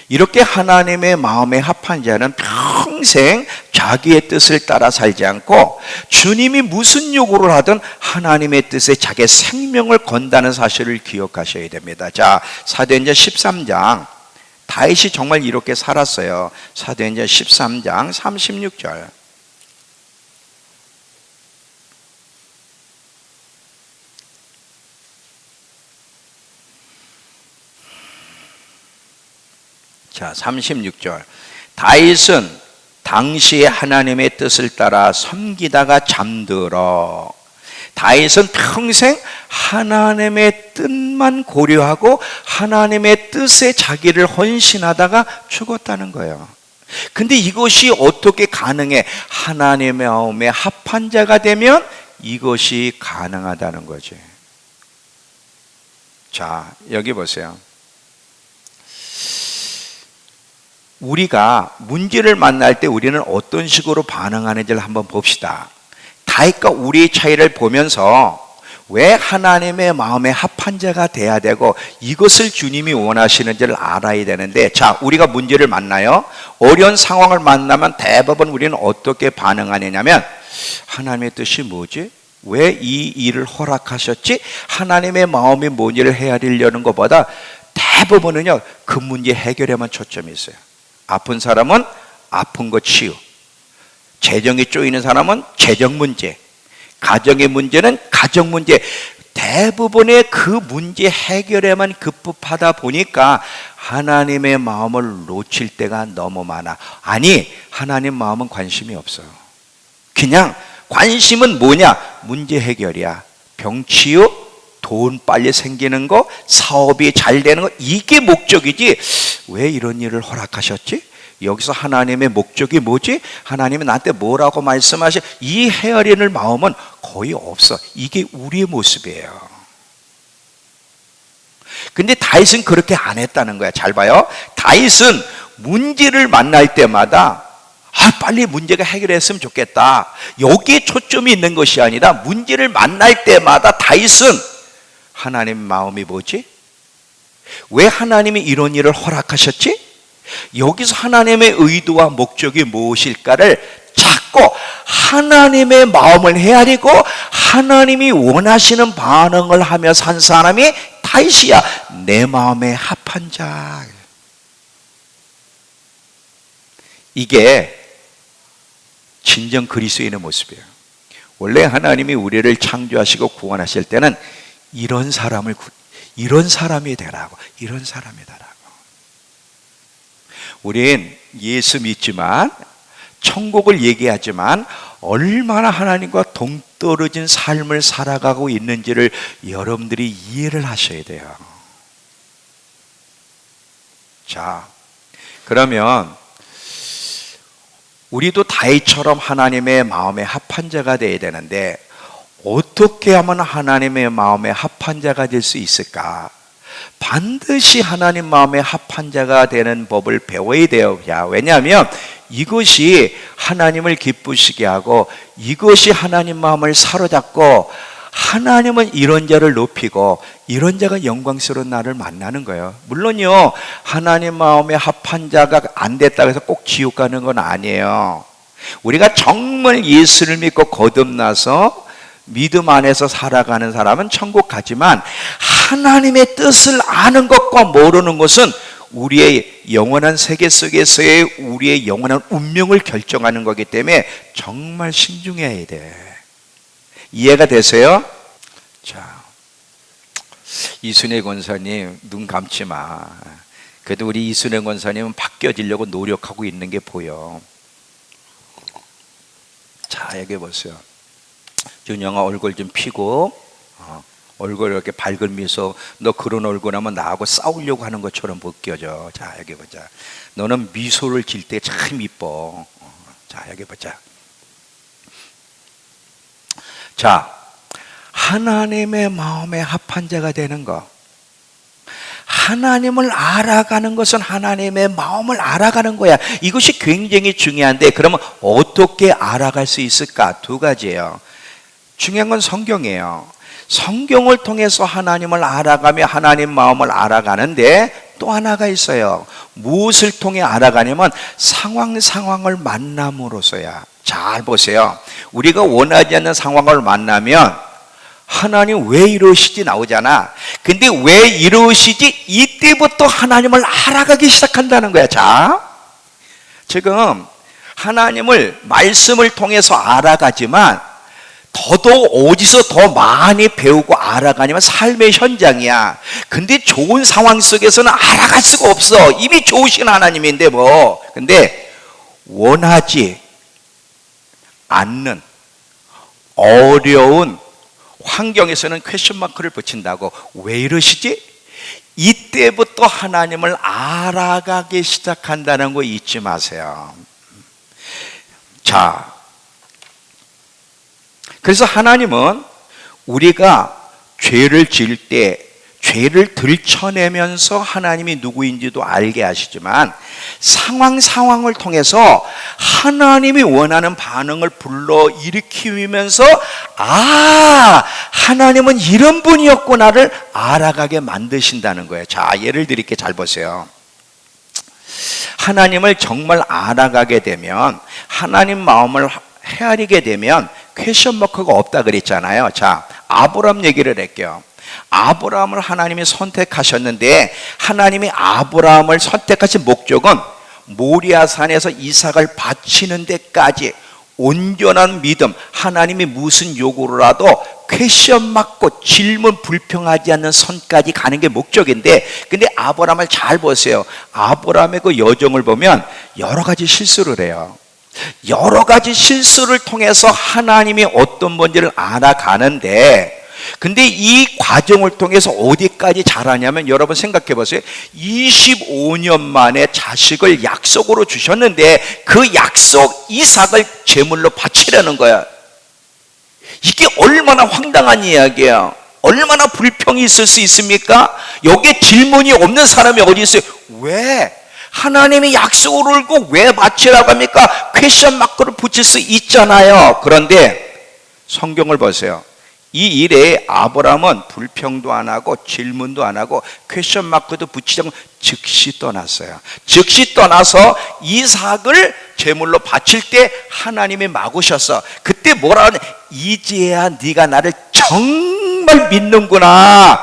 이렇게 하나님의 마음에 합한 자는 평생 자기의 뜻을 따라 살지 않고 주님이 무슨 요구를 하든 하나님의 뜻에 자기의 생명을 건다는 사실을 기억하셔야 됩니다. 자, 사도행전 13장, 다윗이 정말 이렇게 살았어요. 사도행전 13장 36절. 자, 36절. 다윗은 당시에 하나님의 뜻을 따라 섬기다가 잠들어. 다윗은 평생 하나님의 뜻만 고려하고 하나님의 뜻에 자기를 헌신하다가 죽었다는 거예요. 근데 이것이 어떻게 가능해? 하나님의 마음에 합한 자가 되면 이것이 가능하다는 거지. 자, 여기 보세요. 우리가 문제를 만날 때 우리는 어떤 식으로 반응하는지를 한번 봅시다. 다윗과 우리의 차이를 보면서 왜 하나님의 마음에 합한 자가 돼야 되고 이것을 주님이 원하시는지를 알아야 되는데, 자, 우리가 문제를 만나요. 어려운 상황을 만나면 대부분 우리는 어떻게 반응하느냐면, 하나님의 뜻이 뭐지? 왜 이 일을 허락하셨지? 하나님의 마음이 뭔지를 헤아리려는 것보다 대부분은요 그 문제 해결에만 초점이 있어요. 아픈 사람은 아픈 거 치유, 재정이 쪼이는 사람은 재정 문제, 가정의 문제는 가정 문제, 대부분의 그 문제 해결에만 급급하다 보니까 하나님의 마음을 놓칠 때가 너무 많아. 아니, 하나님 마음은 관심이 없어요. 그냥 관심은 뭐냐? 문제 해결이야. 병 치유, 돈 빨리 생기는 거, 사업이 잘 되는 거, 이게 목적이지 왜 이런 일을 허락하셨지? 여기서 하나님의 목적이 뭐지? 하나님이 나한테 뭐라고 말씀하시? 이 헤아리는 마음은 거의 없어. 이게 우리의 모습이에요. 근데 다윗은 그렇게 안 했다는 거야. 잘 봐요. 다윗은 문제를 만날 때마다 빨리 문제가 해결했으면 좋겠다. 여기에 초점이 있는 것이 아니라 문제를 만날 때마다 다윗은 하나님의 마음이 뭐지? 왜 하나님이 이런 일을 허락하셨지? 여기서 하나님의 의도와 목적이 무엇일까를 찾고 하나님의 마음을 헤아리고 하나님이 원하시는 반응을 하며 산 사람이 다윗이야. 내 마음에 합한 자. 이게 진정 그리스도인의 모습이에요. 원래 하나님이 우리를 창조하시고 구원하실 때는 이런 사람이 되라고. 이런 사람이 되라고. 우린 예수 믿지만 천국을 얘기하지만 얼마나 하나님과 동떨어진 삶을 살아가고 있는지를 여러분들이 이해를 하셔야 돼요. 자, 그러면 우리도 다윗처럼 하나님의 마음에 합한 자가 되어야 되는데 어떻게 하면 하나님의 마음에 합한 자가 될 수 있을까? 반드시 하나님 마음에 합한 자가 되는 법을 배워야 돼요. 왜냐하면 이것이 하나님을 기쁘시게 하고 이것이 하나님 마음을 사로잡고 하나님은 이런 자를 높이고 이런 자가 영광스러운 나를 만나는 거예요. 물론요, 하나님 마음에 합한 자가 안 됐다고 해서 꼭 지옥 가는 건 아니에요. 우리가 정말 예수를 믿고 거듭나서 믿음 안에서 살아가는 사람은 천국 가지만 하나님의 뜻을 아는 것과 모르는 것은 우리의 영원한 세계 속에서의 우리의 영원한 운명을 결정하는 거기 때문에 정말 신중해야 돼. 이해가 되세요? 자, 이순애 권사님 눈 감지 마. 그래도 우리 이순애 권사님은 바뀌어지려고 노력하고 있는 게 보여. 자, 여기 보세요. 준영아 얼굴 좀 피고 얼굴 이렇게 밝은 미소. 너 그런 얼굴 하면 나하고 싸우려고 하는 것처럼 벗겨져. 자, 여기 보자. 너는 미소를 질 때 참 이뻐. 자, 여기 보자. 자, 하나님의 마음에 합한 자가 되는 거. 하나님을 알아가는 것은 하나님의 마음을 알아가는 거야. 이것이 굉장히 중요한데 그러면 어떻게 알아갈 수 있을까? 두 가지예요. 중요한 건 성경이에요. 성경을 통해서 하나님을 알아가며 하나님 마음을 알아가는데 또 하나가 있어요. 무엇을 통해 알아가냐면 상황을 만남으로써야. 잘 보세요. 우리가 원하지 않는 상황을 만나면 하나님 왜 이러시지 나오잖아. 근데 왜 이러시지? 이때부터 하나님을 알아가기 시작한다는 거야. 자, 지금 하나님을 말씀을 통해서 알아가지만 더더욱 어디서 더 많이 배우고 알아가냐면 삶의 현장이야. 근데 좋은 상황 속에서는 알아갈 수가 없어. 이미 좋으신 하나님인데 뭐. 근데 원하지 않는 어려운 환경에서는 퀘스천 마크를 붙인다고. 왜 이러시지? 이때부터 하나님을 알아가기 시작한다는 거 잊지 마세요. 자, 그래서 하나님은 우리가 죄를 지을 때 죄를 들춰내면서 하나님이 누구인지도 알게 하시지만 상황을 통해서 하나님이 원하는 반응을 불러일으키면서 하나님은 이런 분이었구나를 알아가게 만드신다는 거예요. 자, 예를 드릴게. 잘 보세요. 하나님을 정말 알아가게 되면 하나님 마음을 헤아리게 되면 퀘스천 마크가 없다 그랬잖아요. 자, 아브라함 얘기를 할게요. 아브라함을 하나님이 선택하셨는데 하나님이 아브라함을 선택하신 목적은 모리아산에서 이삭을 바치는 데까지 온전한 믿음, 하나님이 무슨 요구라도 퀘스천 마크, 질문 불평하지 않는 선까지 가는 게 목적인데, 근데 아브라함을 잘 보세요. 아브라함의 그 여정을 보면 여러 가지 실수를 해요. 여러 가지 실수를 통해서 하나님이 어떤 분인지를 알아가는데 근데 이 과정을 통해서 어디까지 자라냐면, 여러분 생각해 보세요. 25년 만에 자식을 약속으로 주셨는데 그 약속 이삭을 제물로 바치려는 거야. 이게 얼마나 황당한 이야기야. 얼마나 불평이 있을 수 있습니까? 여기에 질문이 없는 사람이 어디 있어요? 왜? 하나님이 약속을 울고 왜 바치라고 합니까? 퀘션 마크를 붙일 수 있잖아요. 그런데 성경을 보세요. 이 일에 아브라함은 불평도 안 하고 질문도 안 하고 퀘션 마크도 붙이지 않고 즉시 떠났어요. 즉시 떠나서 이삭을 제물로 바칠 때 하나님이 막으셨어. 그때 뭐라 하냐? 이제야 네가 나를 정말 믿는구나.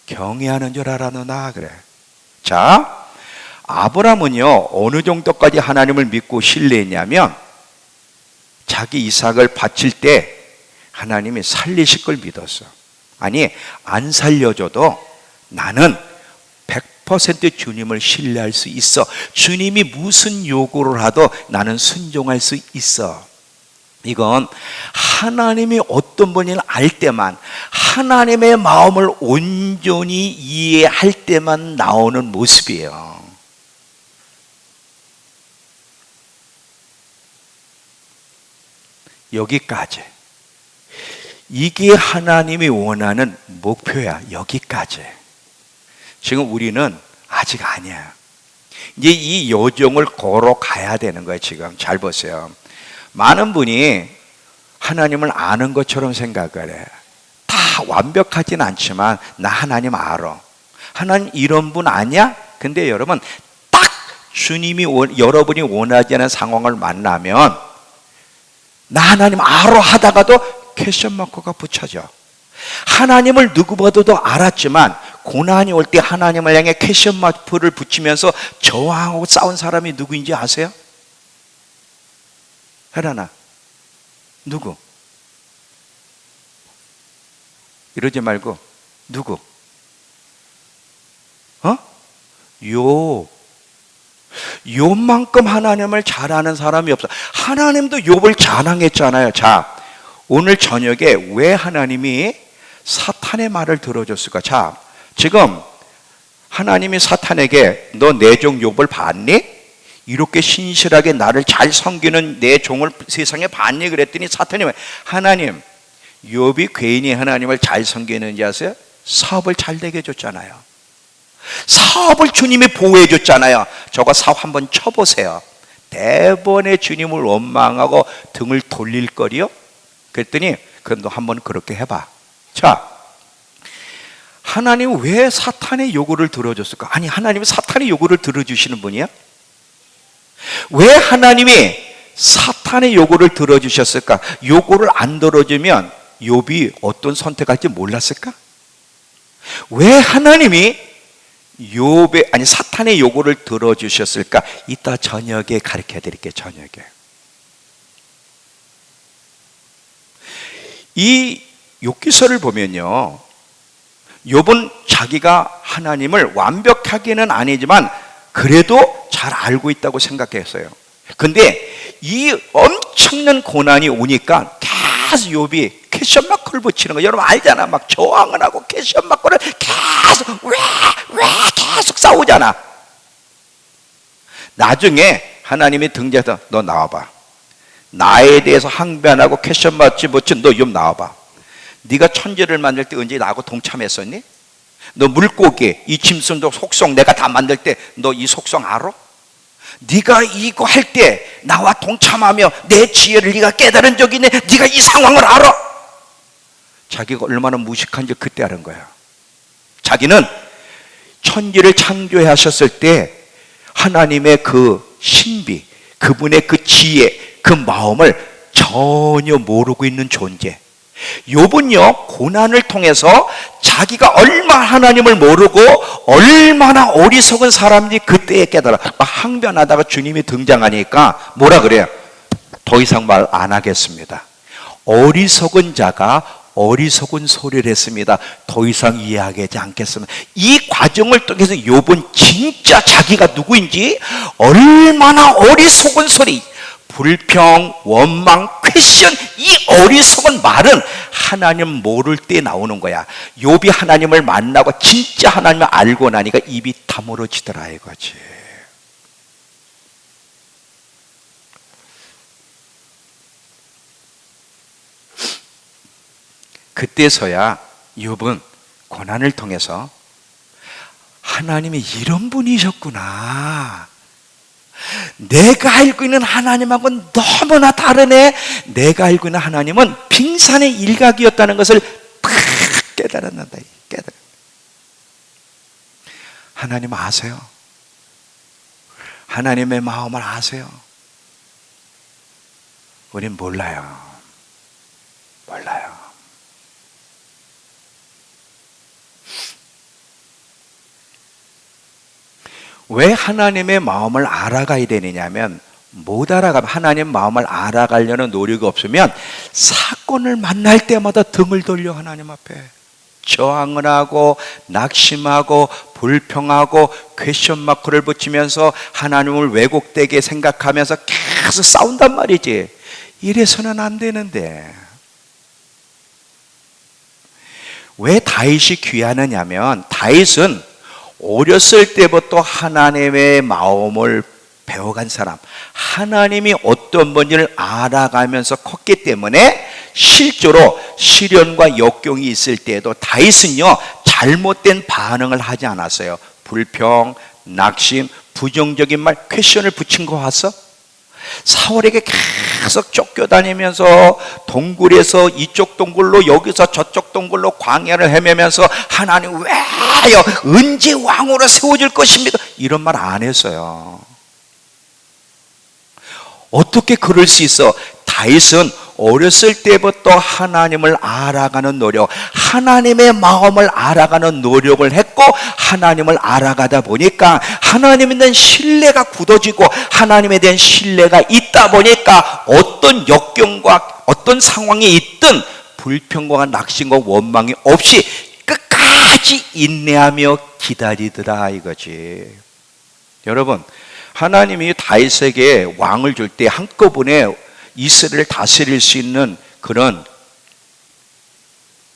경외하는 줄 알았느나 그래. 자, 아브라함은요 어느 정도까지 하나님을 믿고 신뢰했냐면, 자기 이삭을 바칠 때 하나님이 살리실 걸 믿었어. 아니, 안 살려줘도 나는 100% 주님을 신뢰할 수 있어. 주님이 무슨 요구를 하도 나는 순종할 수 있어. 이건 하나님이 어떤 분인지 알 때만, 하나님의 마음을 온전히 이해할 때만 나오는 모습이에요. 여기까지. 이게 하나님이 원하는 목표야. 여기까지. 지금 우리는 아직 아니야. 이제 이 여정을 걸어가야 되는 거예요. 지금 잘 보세요. 많은 분이 하나님을 아는 것처럼 생각을 해. 다 완벽하진 않지만 나 하나님 알아. 하나님 이런 분 아니야? 근데 여러분, 딱 주님이 여러분이 원하지 않은 상황을 만나면 나 하나님 알아 하다가도 퀘션 마크가 붙여져. 하나님을 누구보다도 알았지만 고난이 올 때 하나님을 향해 퀘션 마크를 붙이면서 저항하고 싸운 사람이 누구인지 아세요? 하나, 누구? 이러지 말고 누구? 욥만큼 하나님을 잘 아는 사람이 없어. 하나님도 욥을 자랑했잖아요. 자, 오늘 저녁에 왜 하나님이 사탄의 말을 들어줬을까? 자, 지금 하나님이 사탄에게 너 내 종 욥을 봤니? 이렇게 신실하게 나를 잘 섬기는 내 종을 세상에 봤니? 그랬더니 사탄이 하나님, 욥이 괜히 하나님을 잘 섬기는지 아세요? 사업을 잘 되게 해줬잖아요. 사업을 주님이 보호해 줬잖아요. 저거 사업 한번 쳐보세요. 대번에 주님을 원망하고 등을 돌릴 거리요? 그랬더니 그럼 너 한번 그렇게 해봐. 자, 하나님 왜 사탄의 요구를 들어줬을까? 아니, 하나님이 사탄의 요구를 들어주시는 분이야? 왜 하나님이 사탄의 요구를 들어주셨을까? 요구를 안 들어주면 욥이 어떤 선택할지 몰랐을까? 왜 하나님이 사탄의 요구를 들어주셨을까? 이따 저녁에 가르쳐 드릴게요. 저녁에. 이 욥기서를 보면요, 욥은 자기가 하나님을 완벽하게는 아니지만 그래도 잘 알고 있다고 생각했어요. 근데 이 엄청난 고난이 오니까 계속 욥이 퀘션 마크를 붙이는 거예요. 여러분 알잖아. 막 저항을 하고 퀘션 마크를 계속 왜 계속 싸우잖아. 나중에 하나님이 등장해서 너 나와봐. 나에 대해서 항변하고 퀘션 마크 붙인 너 욥 나와봐. 네가 천지를 만들 때 언제 나하고 동참했었니? 너 물고기, 이 짐승도 속성 내가 다 만들 때 너 이 속성 알아? 네가 이거 할 때 나와 동참하며 내 지혜를 네가 깨달은 적이 있네. 네가 이 상황을 알아? 자기가 얼마나 무식한지 그때 아는 거야. 자기는 천지를 창조하셨을 때 하나님의 그 신비, 그분의 그 지혜, 그 마음을 전혀 모르고 있는 존재. 욥은요, 고난을 통해서 자기가 얼마나 하나님을 모르고 얼마나 어리석은 사람인지 그때에 깨달아. 항변하다가 주님이 등장하니까 뭐라 그래요? 더 이상 말 안 하겠습니다. 어리석은 자가 어리석은 소리를 했습니다. 더 이상 이해하지 않겠습니다. 이 과정을 통해서 욥은 진짜 자기가 누구인지, 얼마나 어리석은 소리, 불평, 원망, 퀘션, 이 어리석은 말은 하나님 모를 때 나오는 거야. 욥이 하나님을 만나고 진짜 하나님을 알고 나니까 입이 다물어지더라 이거지. 그때서야 욥은 고난을 통해서 하나님이 이런 분이셨구나, 내가 알고 있는 하나님하고는 너무나 다르네, 내가 알고 있는 하나님은 빙산의 일각이었다는 것을 탁 깨달았는다. 하나님 아세요? 하나님의 마음을 아세요? 우린 몰라요. 왜 하나님의 마음을 알아가야 되느냐면, 못 알아가면, 하나님 마음을 알아가려는 노력이 없으면 사건을 만날 때마다 등을 돌려 하나님 앞에 저항을 하고 낙심하고 불평하고 퀘션 마크를 붙이면서 하나님을 왜곡되게 생각하면서 계속 싸운단 말이지. 이래서는 안 되는데. 왜 다윗이 귀하느냐면, 다윗은 어렸을 때부터 하나님의 마음을 배워간 사람, 하나님이 어떤 분인지를 알아가면서 컸기 때문에 실제로 시련과 역경이 있을 때에도 다윗은요 잘못된 반응을 하지 않았어요. 불평, 낙심, 부정적인 말, 퀘션을 붙인 거 봤어? 사울에게 계속 쫓겨다니면서 동굴에서 이쪽 동굴로 여기서 저쪽 동굴로 광야를 헤매면서 하나님 왜요? 언제 왕으로 세워질 것입니까? 이런 말 안 했어요. 어떻게 그럴 수 있어? 다윗은 어렸을 때부터 하나님을 알아가는 노력, 하나님의 마음을 알아가는 노력을 했고, 하나님을 알아가다 보니까 하나님에 대한 신뢰가 굳어지고, 하나님에 대한 신뢰가 있다 보니까 어떤 역경과 어떤 상황이 있든 불평과 낙심과 원망이 없이 끝까지 인내하며 기다리더라 이거지. 여러분, 하나님이 다윗에게 왕을 줄 때 한꺼번에 이스라엘을 다스릴 수 있는 그런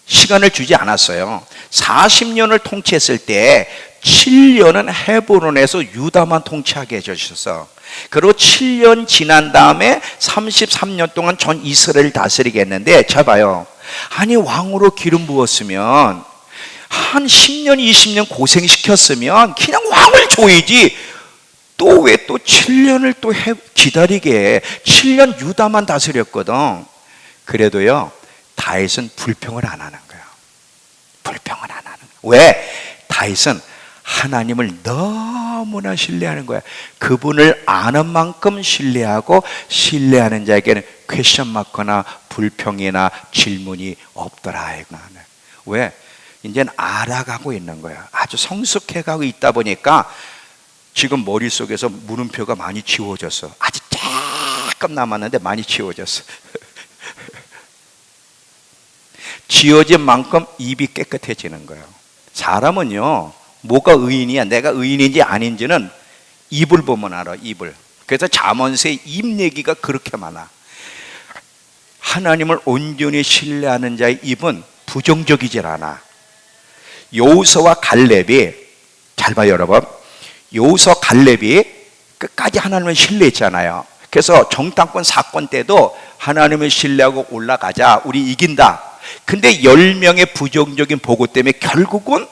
시간을 주지 않았어요. 40년을 통치했을 때 7년은 헤브론에서 유다만 통치하게 해주셔서, 그리고 7년 지난 다음에 33년 동안 전 이스라엘을 다스리게 했는데, 자 봐요. 아니 왕으로 기름 부었으면 한 10년 20년 고생시켰으면 그냥 왕을 줘야지, 또 왜 또 7년을 또 기다리게 해. 7년 유다만 다스렸거든. 그래도요 다윗은 불평을 안 하는 거야. 불평을 안 하는 거야. 왜? 다윗은 하나님을 너무나 신뢰하는 거야. 그분을 아는 만큼 신뢰하고, 신뢰하는 자에게는 퀘션 마크나 불평이나 질문이 없더라. 왜? 이제는 알아가고 있는 거야. 아주 성숙해가고 있다 보니까 지금 머릿속에서 물음표가 많이 지워졌어. 아직 조금 남았는데 많이 지워졌어. 지워진 만큼 입이 깨끗해지는 거예요. 사람은요, 뭐가 의인이야, 내가 의인인지 아닌지는 입을 보면 알아. 입을. 그래서 잠언서의 입 얘기가 그렇게 많아. 하나님을 온전히 신뢰하는 자의 입은 부정적이질 않아. 여호수아와 갈렙이, 잘 봐요 여러분, 여호수아 갈렙이 끝까지 하나님을 신뢰했잖아요. 그래서 정탐권 사건 때도 하나님을 신뢰하고 올라가자, 우리 이긴다. 근데 10명의 부정적인 보고 때문에 결국은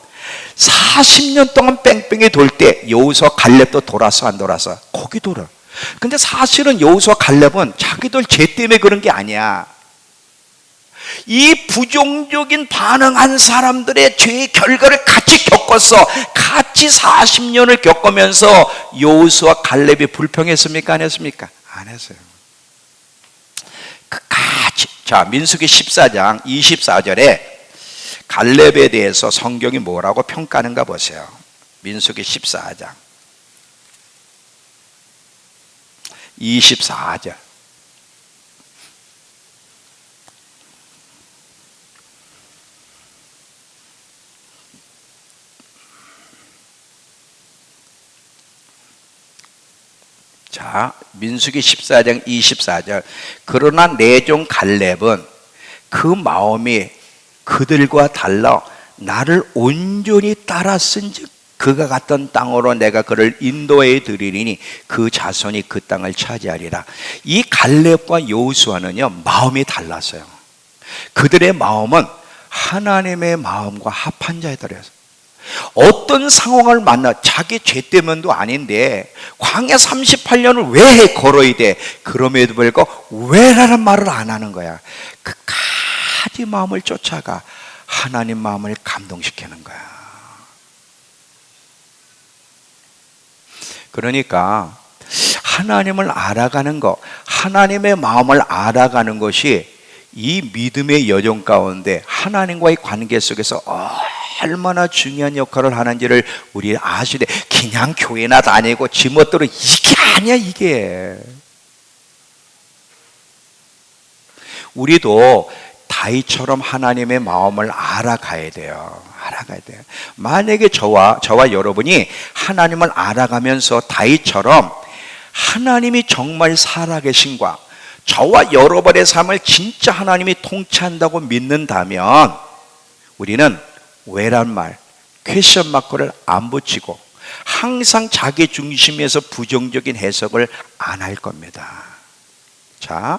40년 동안 뺑뺑이 돌 때 여호수아 갈렙도 돌아서 안 돌아서? 거기 돌아. 근데 사실은 여호수아 갈렙은 자기들 죄 때문에 그런 게 아니야. 이 부정적인 반응한 사람들의 죄의 결과를 같이 겪었어. 같이 40년을 겪으면서 여호수아 갈렙이 불평했습니까? 안 했습니까? 안 했어요. 끝까지. 자, 민수기 14장 24절에 갈렙에 대해서 성경이 뭐라고 평가하는가 보세요. 민수기 14장 24절. 자, 민수기 14장 24절. 그러나 내 종 갈렙은 그 마음이 그들과 달라 나를 온전히 따랐은즉 그가 갔던 땅으로 내가 그를 인도해 드리리니 그 자손이 그 땅을 차지하리라. 이 갈렙과 여호수아는요 마음이 달랐어요. 그들의 마음은 하나님의 마음과 합한 자들이었어요. 어떤 상황을 만나 자기 죄 때문도 아닌데 광야 38년을 왜 걸어야 돼? 그럼에도 불구하고 왜라는 말을 안 하는 거야. 끝까지 마음을 쫓아가 하나님 마음을 감동시키는 거야. 그러니까 하나님을 알아가는 것, 하나님의 마음을 알아가는 것이 이 믿음의 여정 가운데 하나님과의 관계 속에서 얼마나 중요한 역할을 하는지를 우리 아시되 그냥 교회나 다니고 지멋대로 이게 아니야 이게. 우리도 다윗처럼 하나님의 마음을 알아가야 돼요. 알아가야 돼요. 만약에 저와 여러분이 하나님을 알아가면서 다윗처럼 하나님이 정말 살아계신과 저와 여러분의 삶을 진짜 하나님이 통치한다고 믿는다면 우리는 왜란 말, 퀘션 마크를 안 붙이고 항상 자기 중심에서 부정적인 해석을 안 할 겁니다. 자,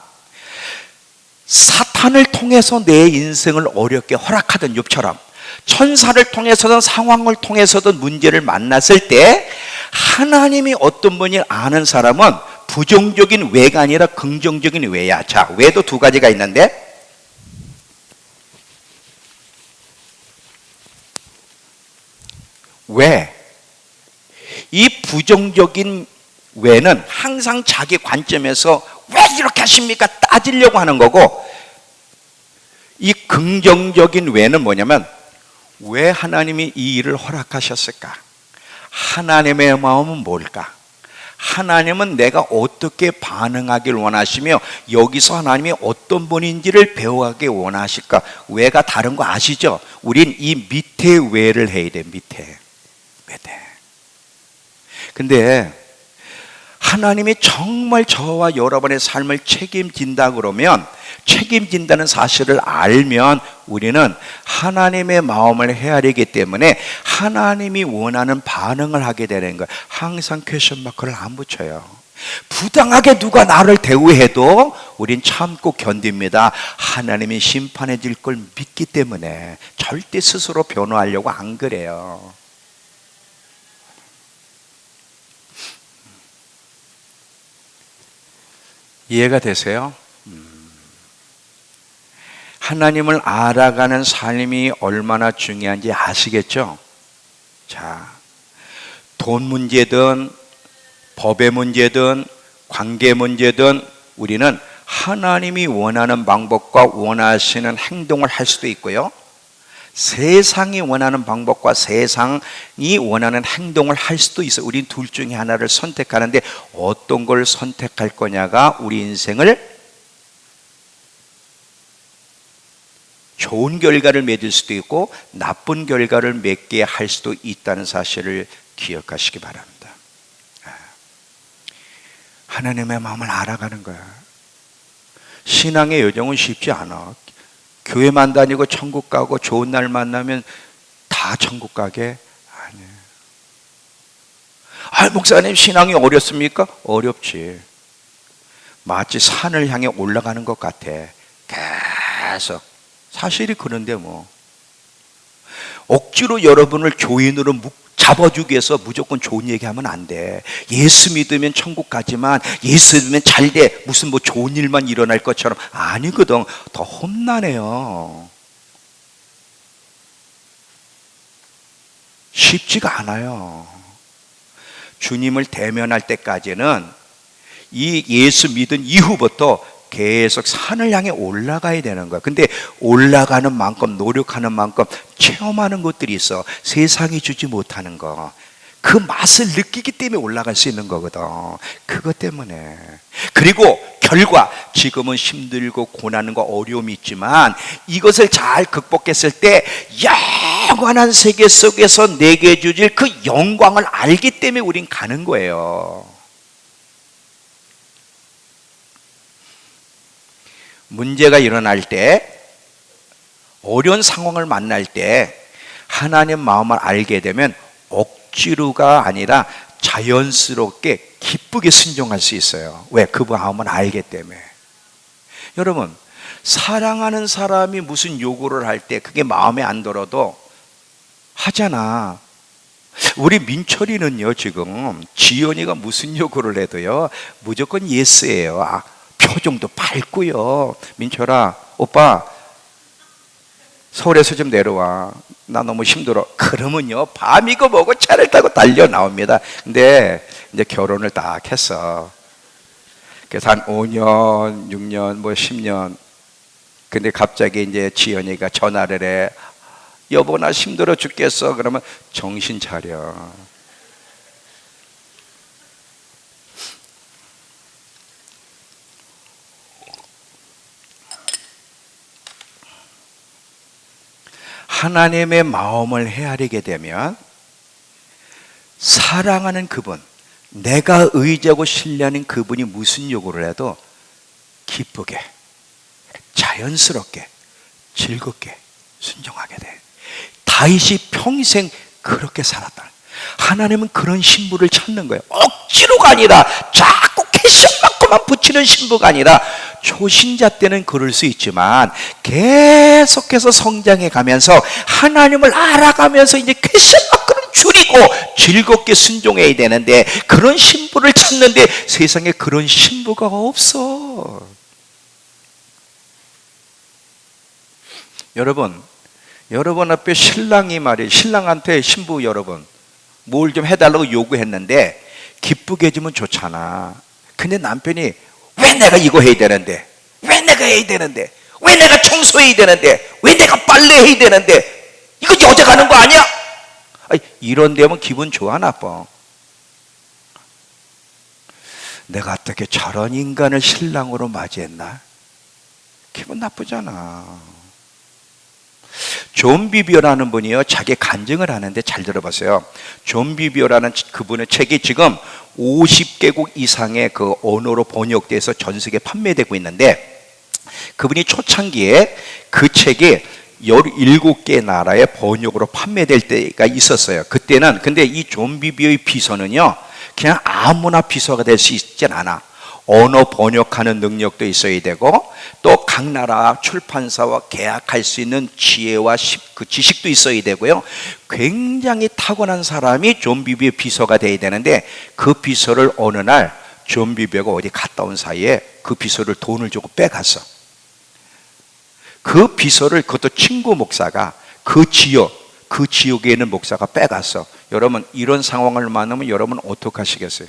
사탄을 통해서 내 인생을 어렵게 허락하던 욥처럼 천사를 통해서든 상황을 통해서든 문제를 만났을 때 하나님이 어떤 분이 아는 사람은 부정적인 왜가 아니라 긍정적인 왜야. 자, 왜도 두 가지가 있는데 왜? 이 부정적인 왜는 항상 자기 관점에서 왜 이렇게 하십니까? 따지려고 하는 거고, 이 긍정적인 왜는 뭐냐면 왜 하나님이 이 일을 허락하셨을까? 하나님의 마음은 뭘까? 하나님은 내가 어떻게 반응하길 원하시며 여기서 하나님이 어떤 분인지를 배워가길 원하실까? 왜가 다른 거 아시죠? 우린 이 밑에 왜를 해야 돼. 밑에. 근데 하나님이 정말 저와 여러분의 삶을 책임진다 그러면, 책임진다는 사실을 알면 우리는 하나님의 마음을 헤아리기 때문에 하나님이 원하는 반응을 하게 되는 거예요. 항상 퀘션 마크를 안 붙여요. 부당하게 누가 나를 대우해도 우린 참고 견딥니다. 하나님이 심판해 줄 걸 믿기 때문에 절대 스스로 변호하려고 안 그래요. 이해가 되세요? 하나님을 알아가는 삶이 얼마나 중요한지 아시겠죠? 자, 돈 문제든 법의 문제든 관계 문제든 우리는 하나님이 원하는 방법과 원하시는 행동을 할 수도 있고요, 세상이 원하는 방법과 세상이 원하는 행동을 할 수도 있어요. 우린 둘 중에 하나를 선택하는데 어떤 걸 선택할 거냐가 우리 인생을 좋은 결과를 맺을 수도 있고 나쁜 결과를 맺게 할 수도 있다는 사실을 기억하시기 바랍니다. 하나님의 마음을 알아가는 거야. 신앙의 여정은 쉽지 않아. 교회만 다니고 천국 가고 좋은 날 만나면 다 천국 가게? 아니에요. 목사님 신앙이 어렵습니까? 어렵지. 마치 산을 향해 올라가는 것 같아. 계속. 사실이 그런데 뭐 억지로 여러분을 교인으로 잡아주기 위해서 무조건 좋은 얘기하면 안 돼. 예수 믿으면 천국 가지만, 예수 믿으면 잘 돼, 무슨 뭐 좋은 일만 일어날 것처럼 아니거든. 더 험난해요. 쉽지가 않아요. 주님을 대면할 때까지는 이 예수 믿은 이후부터 계속 산을 향해 올라가야 되는 거야. 근데 올라가는 만큼, 노력하는 만큼 체험하는 것들이 있어. 세상이 주지 못하는 거. 그 맛을 느끼기 때문에 올라갈 수 있는 거거든. 그것 때문에. 그리고 결과, 지금은 힘들고 고난과 어려움이 있지만 이것을 잘 극복했을 때 영원한 세계 속에서 내게 주실 그 영광을 알기 때문에 우린 가는 거예요. 문제가 일어날 때 어려운 상황을 만날 때 하나님 마음을 알게 되면 억지로가 아니라 자연스럽게 기쁘게 순종할 수 있어요. 왜? 그 마음을 알기 때문에. 여러분, 사랑하는 사람이 무슨 요구를 할 때 그게 마음에 안 들어도 하잖아. 우리 민철이는요, 지금 지연이가 무슨 요구를 해도요 무조건 예스예요. 표정도 밝고요. 민철아, 오빠 서울에서 좀 내려와, 나 너무 힘들어. 그러면요 밤이고 뭐고 차를 타고 달려 나옵니다. 근데 이제 결혼을 딱 했어. 그래서 한 5년 6년 뭐 10년. 근데 갑자기 이제 지연이가 전화를 해. 여보, 나 힘들어 죽겠어. 그러면 정신 차려. 하나님의 마음을 헤아리게 되면 사랑하는 그분, 내가 의지하고 신뢰하는 그분이 무슨 요구를 해도 기쁘게, 자연스럽게, 즐겁게 순종하게 돼. 다윗이 평생 그렇게 살았다. 하나님은 그런 신부를 찾는 거예요. 억지로가 아니라 자꾸 캐셔만큼만 붙이는 신부가 아니라, 초신자 때는 그럴 수 있지만 계속해서 성장해 가면서 하나님을 알아가면서 이제 캐셔만큼 줄이고 즐겁게 순종해야 되는데, 그런 신부를 찾는데 세상에 그런 신부가 없어. 여러분 앞에 신랑이 말이에요. 신랑한테 신부 여러분 뭘 좀 해달라고 요구했는데 기쁘게 해주면 좋잖아. 근데 남편이 왜 내가 이거 해야 되는데, 왜 내가 해야 되는데, 왜 내가 청소해야 되는데, 왜 내가 빨래해야 되는데, 이거 여자가 하는 거 아니야? 이런 데면 기분 좋아, 나빠? 내가 어떻게 저런 인간을 신랑으로 맞이했나? 기분 나쁘잖아. 존 비비어라는 분이요, 자기 간증을 하는데 잘 들어보세요. 존 비비어라는 그분의 책이 지금 50개국 이상의 그 언어로 번역돼서 전 세계에 판매되고 있는데, 그분이 초창기에 그 책이 17개 나라의 번역으로 판매될 때가 있었어요. 그때는. 근데 이 존 비비어의 비서는요, 그냥 아무나 비서가 될 수 있진 않아. 언어 번역하는 능력도 있어야 되고, 또 각 나라 출판사와 계약할 수 있는 지혜와 그 지식도 있어야 되고요. 굉장히 타고난 사람이 존 비비의 비서가 돼야 되는데, 그 비서를 어느 날 존 비비가 어디 갔다 온 사이에 그 비서를 돈을 주고 빼갔어. 그 비서를, 그것도 친구 목사가 그 지역에 있는 목사가 빼갔어. 여러분, 이런 상황을 만나면 여러분 어떡하시겠어요?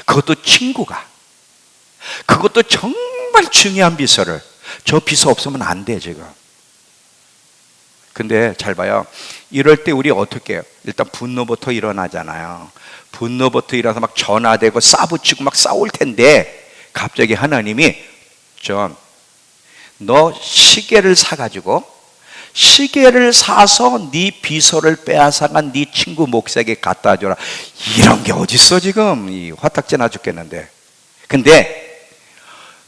그것도 친구가, 그것도 정말 중요한 비서를, 저 비서 없으면 안 돼 지금. 근데 잘 봐요. 이럴 때 우리 어떻게 해요? 일단 분노부터 일어나잖아요. 분노부터 일어나서 막 전화대고 싸붙이고 막 싸울 텐데, 갑자기 하나님이 너 시계를 사가지고, 시계를 사서 네 비서를 빼앗아간 네 친구 목사에게 갖다 줘라. 이런 게 어딨어 지금. 이 화딱지 나 죽겠는데. 근데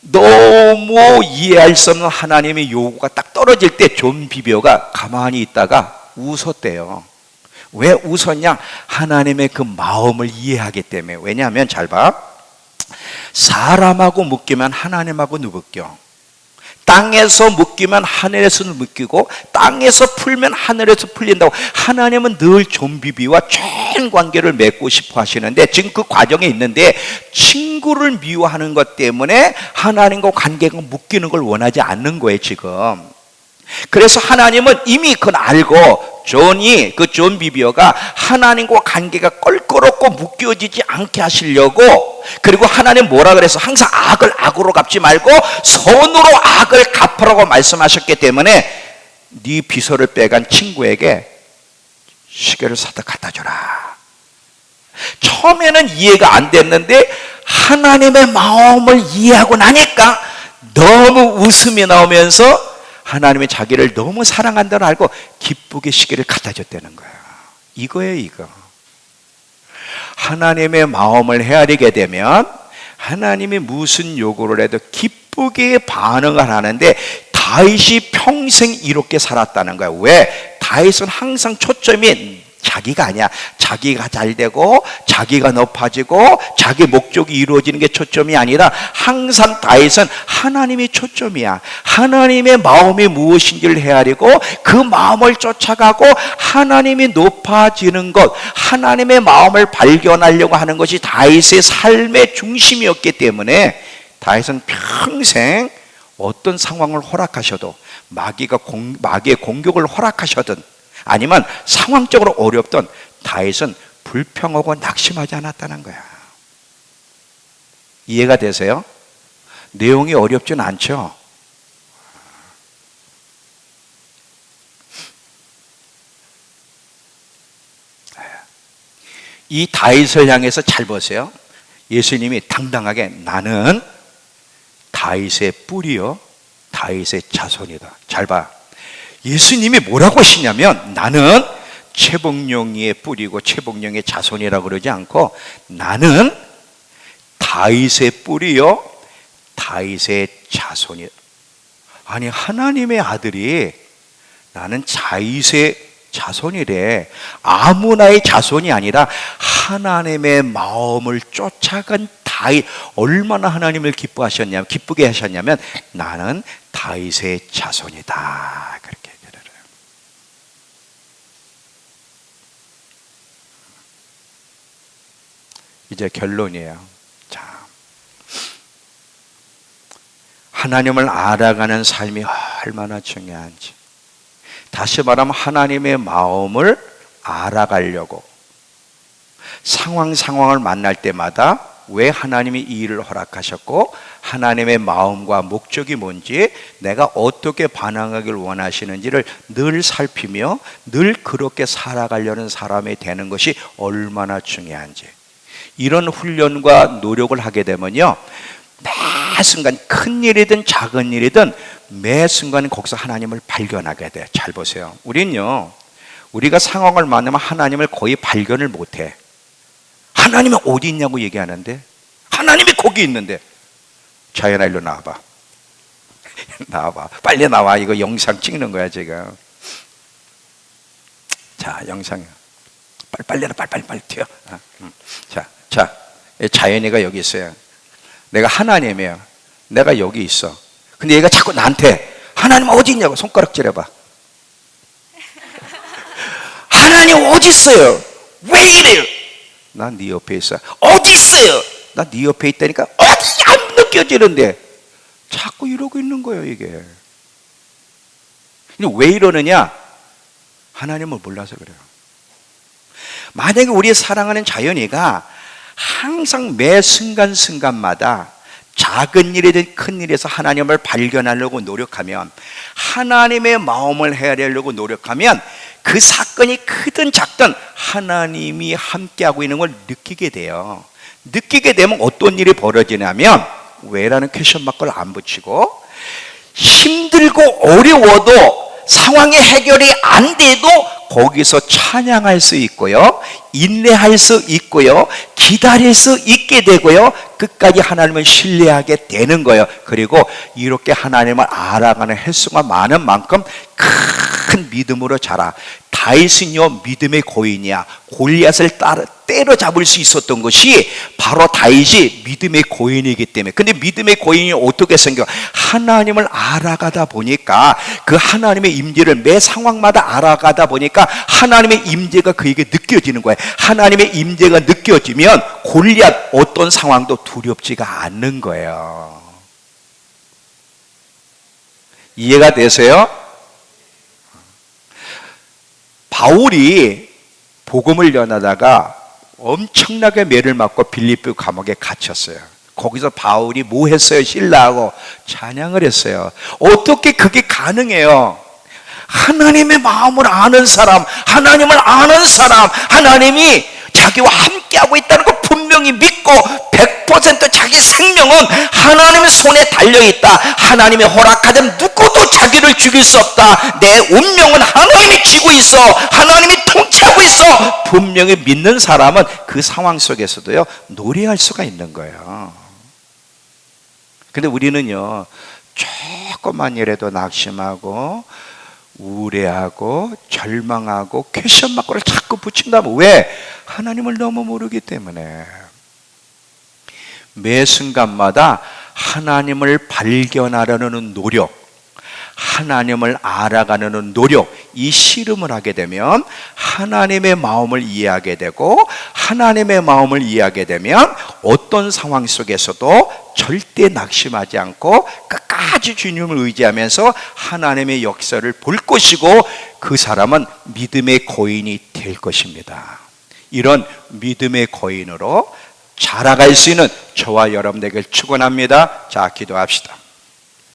너무 이해할 수 없는 하나님의 요구가 딱 떨어질 때 존 비비어가 가만히 있다가 웃었대요. 왜 웃었냐? 하나님의 그 마음을 이해하기 때문에. 왜냐하면 잘 봐, 사람하고 묶이면 하나님하고 묶여. 땅에서 묶이면 하늘에서 묶이고, 땅에서 풀면 하늘에서 풀린다고. 하나님은 늘 존 비비와 좋은 관계를 맺고 싶어 하시는데, 지금 그 과정에 있는데 친구를 미워하는 것 때문에 하나님과 관계가 묶이는 걸 원하지 않는 거예요 지금. 그래서 하나님은 이미 그걸 알고, 존 비비어가 하나님과 관계가 껄끄럽고 묶여지지 않게 하시려고, 그리고 하나님 뭐라 그래서 항상 악을 악으로 갚지 말고 선으로 악을 갚으라고 말씀하셨기 때문에, 네 비서를 빼간 친구에게 시계를 사다 갖다 줘라. 처음에는 이해가 안 됐는데 하나님의 마음을 이해하고 나니까 너무 웃음이 나오면서 하나님이 자기를 너무 사랑한다는 알고 기쁘게 시계를 갖다 줬다는 거야. 이거예요, 이거. 하나님의 마음을 헤아리게 되면 하나님이 무슨 요구를 해도 기쁘게 반응을 하는데, 다윗이 평생 이렇게 살았다는 거야. 왜? 다윗은 항상 초점이 자기가 아니야. 자기가 잘 되고 자기가 높아지고 자기 목적이 이루어지는 게 초점이 아니라 항상 다윗은 하나님이 초점이야. 하나님의 마음이 무엇인지를 헤아리고 그 마음을 쫓아가고 하나님이 높아지는 것, 하나님의 마음을 발견하려고 하는 것이 다윗의 삶의 중심이었기 때문에 다윗은 평생 어떤 상황을 허락하셔도 마귀의 공격을 허락하셔든 아니면 상황적으로 어렵던 다윗은 불평하고 낙심하지 않았다는 거야. 이해가 되세요? 내용이 어렵진 않죠? 이 다윗을 향해서 잘 보세요. 예수님이 당당하게 나는 다윗의 뿌리요 다윗의 자손이다. 잘 봐. 예수님이 뭐라고 하시냐면 나는 최복령이의 뿌리고 최복령의 자손이라고 그러지 않고 나는 다윗의 뿌리요 다윗의 자손이. 아니 하나님의 아들이 나는 다윗의 자손이래. 아무나의 자손이 아니라 하나님의 마음을 쫓아간 다윗. 얼마나 하나님을 기쁘게 하셨냐면 나는 다윗의 자손이다. 그렇게 얘기를 해요. 이제 결론이에요. 자, 하나님을 알아가는 삶이 얼마나 중요한지. 다시 말하면 하나님의 마음을 알아가려고 상황을 만날 때마다 왜 하나님이 이 일을 허락하셨고 하나님의 마음과 목적이 뭔지 내가 어떻게 반응하길 원하시는지를 늘 살피며 늘 그렇게 살아가려는 사람이 되는 것이 얼마나 중요한지. 이런 훈련과 노력을 하게 되면요 매 순간 큰 일이든 작은 일이든 매 순간 거기서 하나님을 발견하게 돼. 잘 보세요. 우리가 상황을 만나면 하나님을 거의 발견을 못해. 하나님은 어디 있냐고 얘기하는데 하나님이 거기 있는데. 자연아 일로 나와봐. 나와봐. 빨리 나와. 이거 영상 찍는 거야 지금. 자 영상이야. 빨리 튀어. 자 자연이가 여기 있어요. 내가 하나님이에요. 내가 여기 있어. 근데 얘가 자꾸 나한테 하나님 어디 있냐고 손가락질 해봐. 하나님 어디 있어요? 왜 이래요? 난 네 옆에 있어. 어디 있어요? 나 네 옆에 있다니까. 어디 안 느껴지는데 자꾸 이러고 있는 거예요 이게. 근데 왜 이러느냐? 하나님을 몰라서 그래요. 만약에 우리 사랑하는 자연이가 항상 매 순간마다 작은 일이든 큰 일에서 하나님을 발견하려고 노력하면 하나님의 마음을 헤아리려고 노력하면 그 사건이 크든 작든 하나님이 함께하고 있는 걸 느끼게 돼요. 느끼게 되면 어떤 일이 벌어지냐면 왜라는 퀘션 마크를 안 붙이고 힘들고 어려워도 상황의 해결이 안 돼도 거기서 찬양할 수 있고요 인내할 수 있고요 기다릴 수 있게 되고요 끝까지 하나님을 신뢰하게 되는 거예요. 그리고 이렇게 하나님을 알아가는 횟수가 많은 만큼 큰 믿음으로 자라. 다윗은요 믿음의 고인이야. 골리앗을 때려잡을 수 있었던 것이 바로 다윗이 믿음의 고인이기 때문에. 근데 믿음의 고인이 어떻게 생겨? 하나님을 알아가다 보니까 그 하나님의 임재를 매 상황마다 알아가다 보니까 하나님의 임재가 그에게 느껴지는 거예요. 하나님의 임재가 느껴지면 골리앗 어떤 상황도 두렵지가 않는 거예요. 이해가 되세요? 바울이 복음을 전하다가 엄청나게 매를 맞고 빌립보 감옥에 갇혔어요. 거기서 바울이 뭐 했어요? 신라하고 찬양을 했어요. 어떻게 그게 가능해요? 하나님의 마음을 아는 사람, 하나님을 아는 사람, 하나님이 자기와 함께하고 있다는 거 분명히 믿고 100% 자기 생명은 하나님의 손에 달려있다. 하나님의 허락하자면 누구도 자기를 죽일 수 없다. 내 운명은 하나님이 쥐고 있어. 하나님이 통치하고 있어. 분명히 믿는 사람은 그 상황 속에서도요 노래할 수가 있는 거예요. 근데 우리는요 조금만 일해도 낙심하고 우울해하고 절망하고 퀘션 마크를 자꾸 붙인다면 왜? 하나님을 너무 모르기 때문에. 매 순간마다 하나님을 발견하려는 노력, 하나님을 알아가는 노력, 이 씨름을 하게 되면 하나님의 마음을 이해하게 되고, 하나님의 마음을 이해하게 되면 어떤 상황 속에서도 절대 낙심하지 않고 끝까지 주님을 의지하면서 하나님의 역사를 볼 것이고, 그 사람은 믿음의 거인이 될 것입니다. 이런 믿음의 거인으로 자라갈 수 있는 저와 여러분에게 축원합니다. 자, 기도합시다.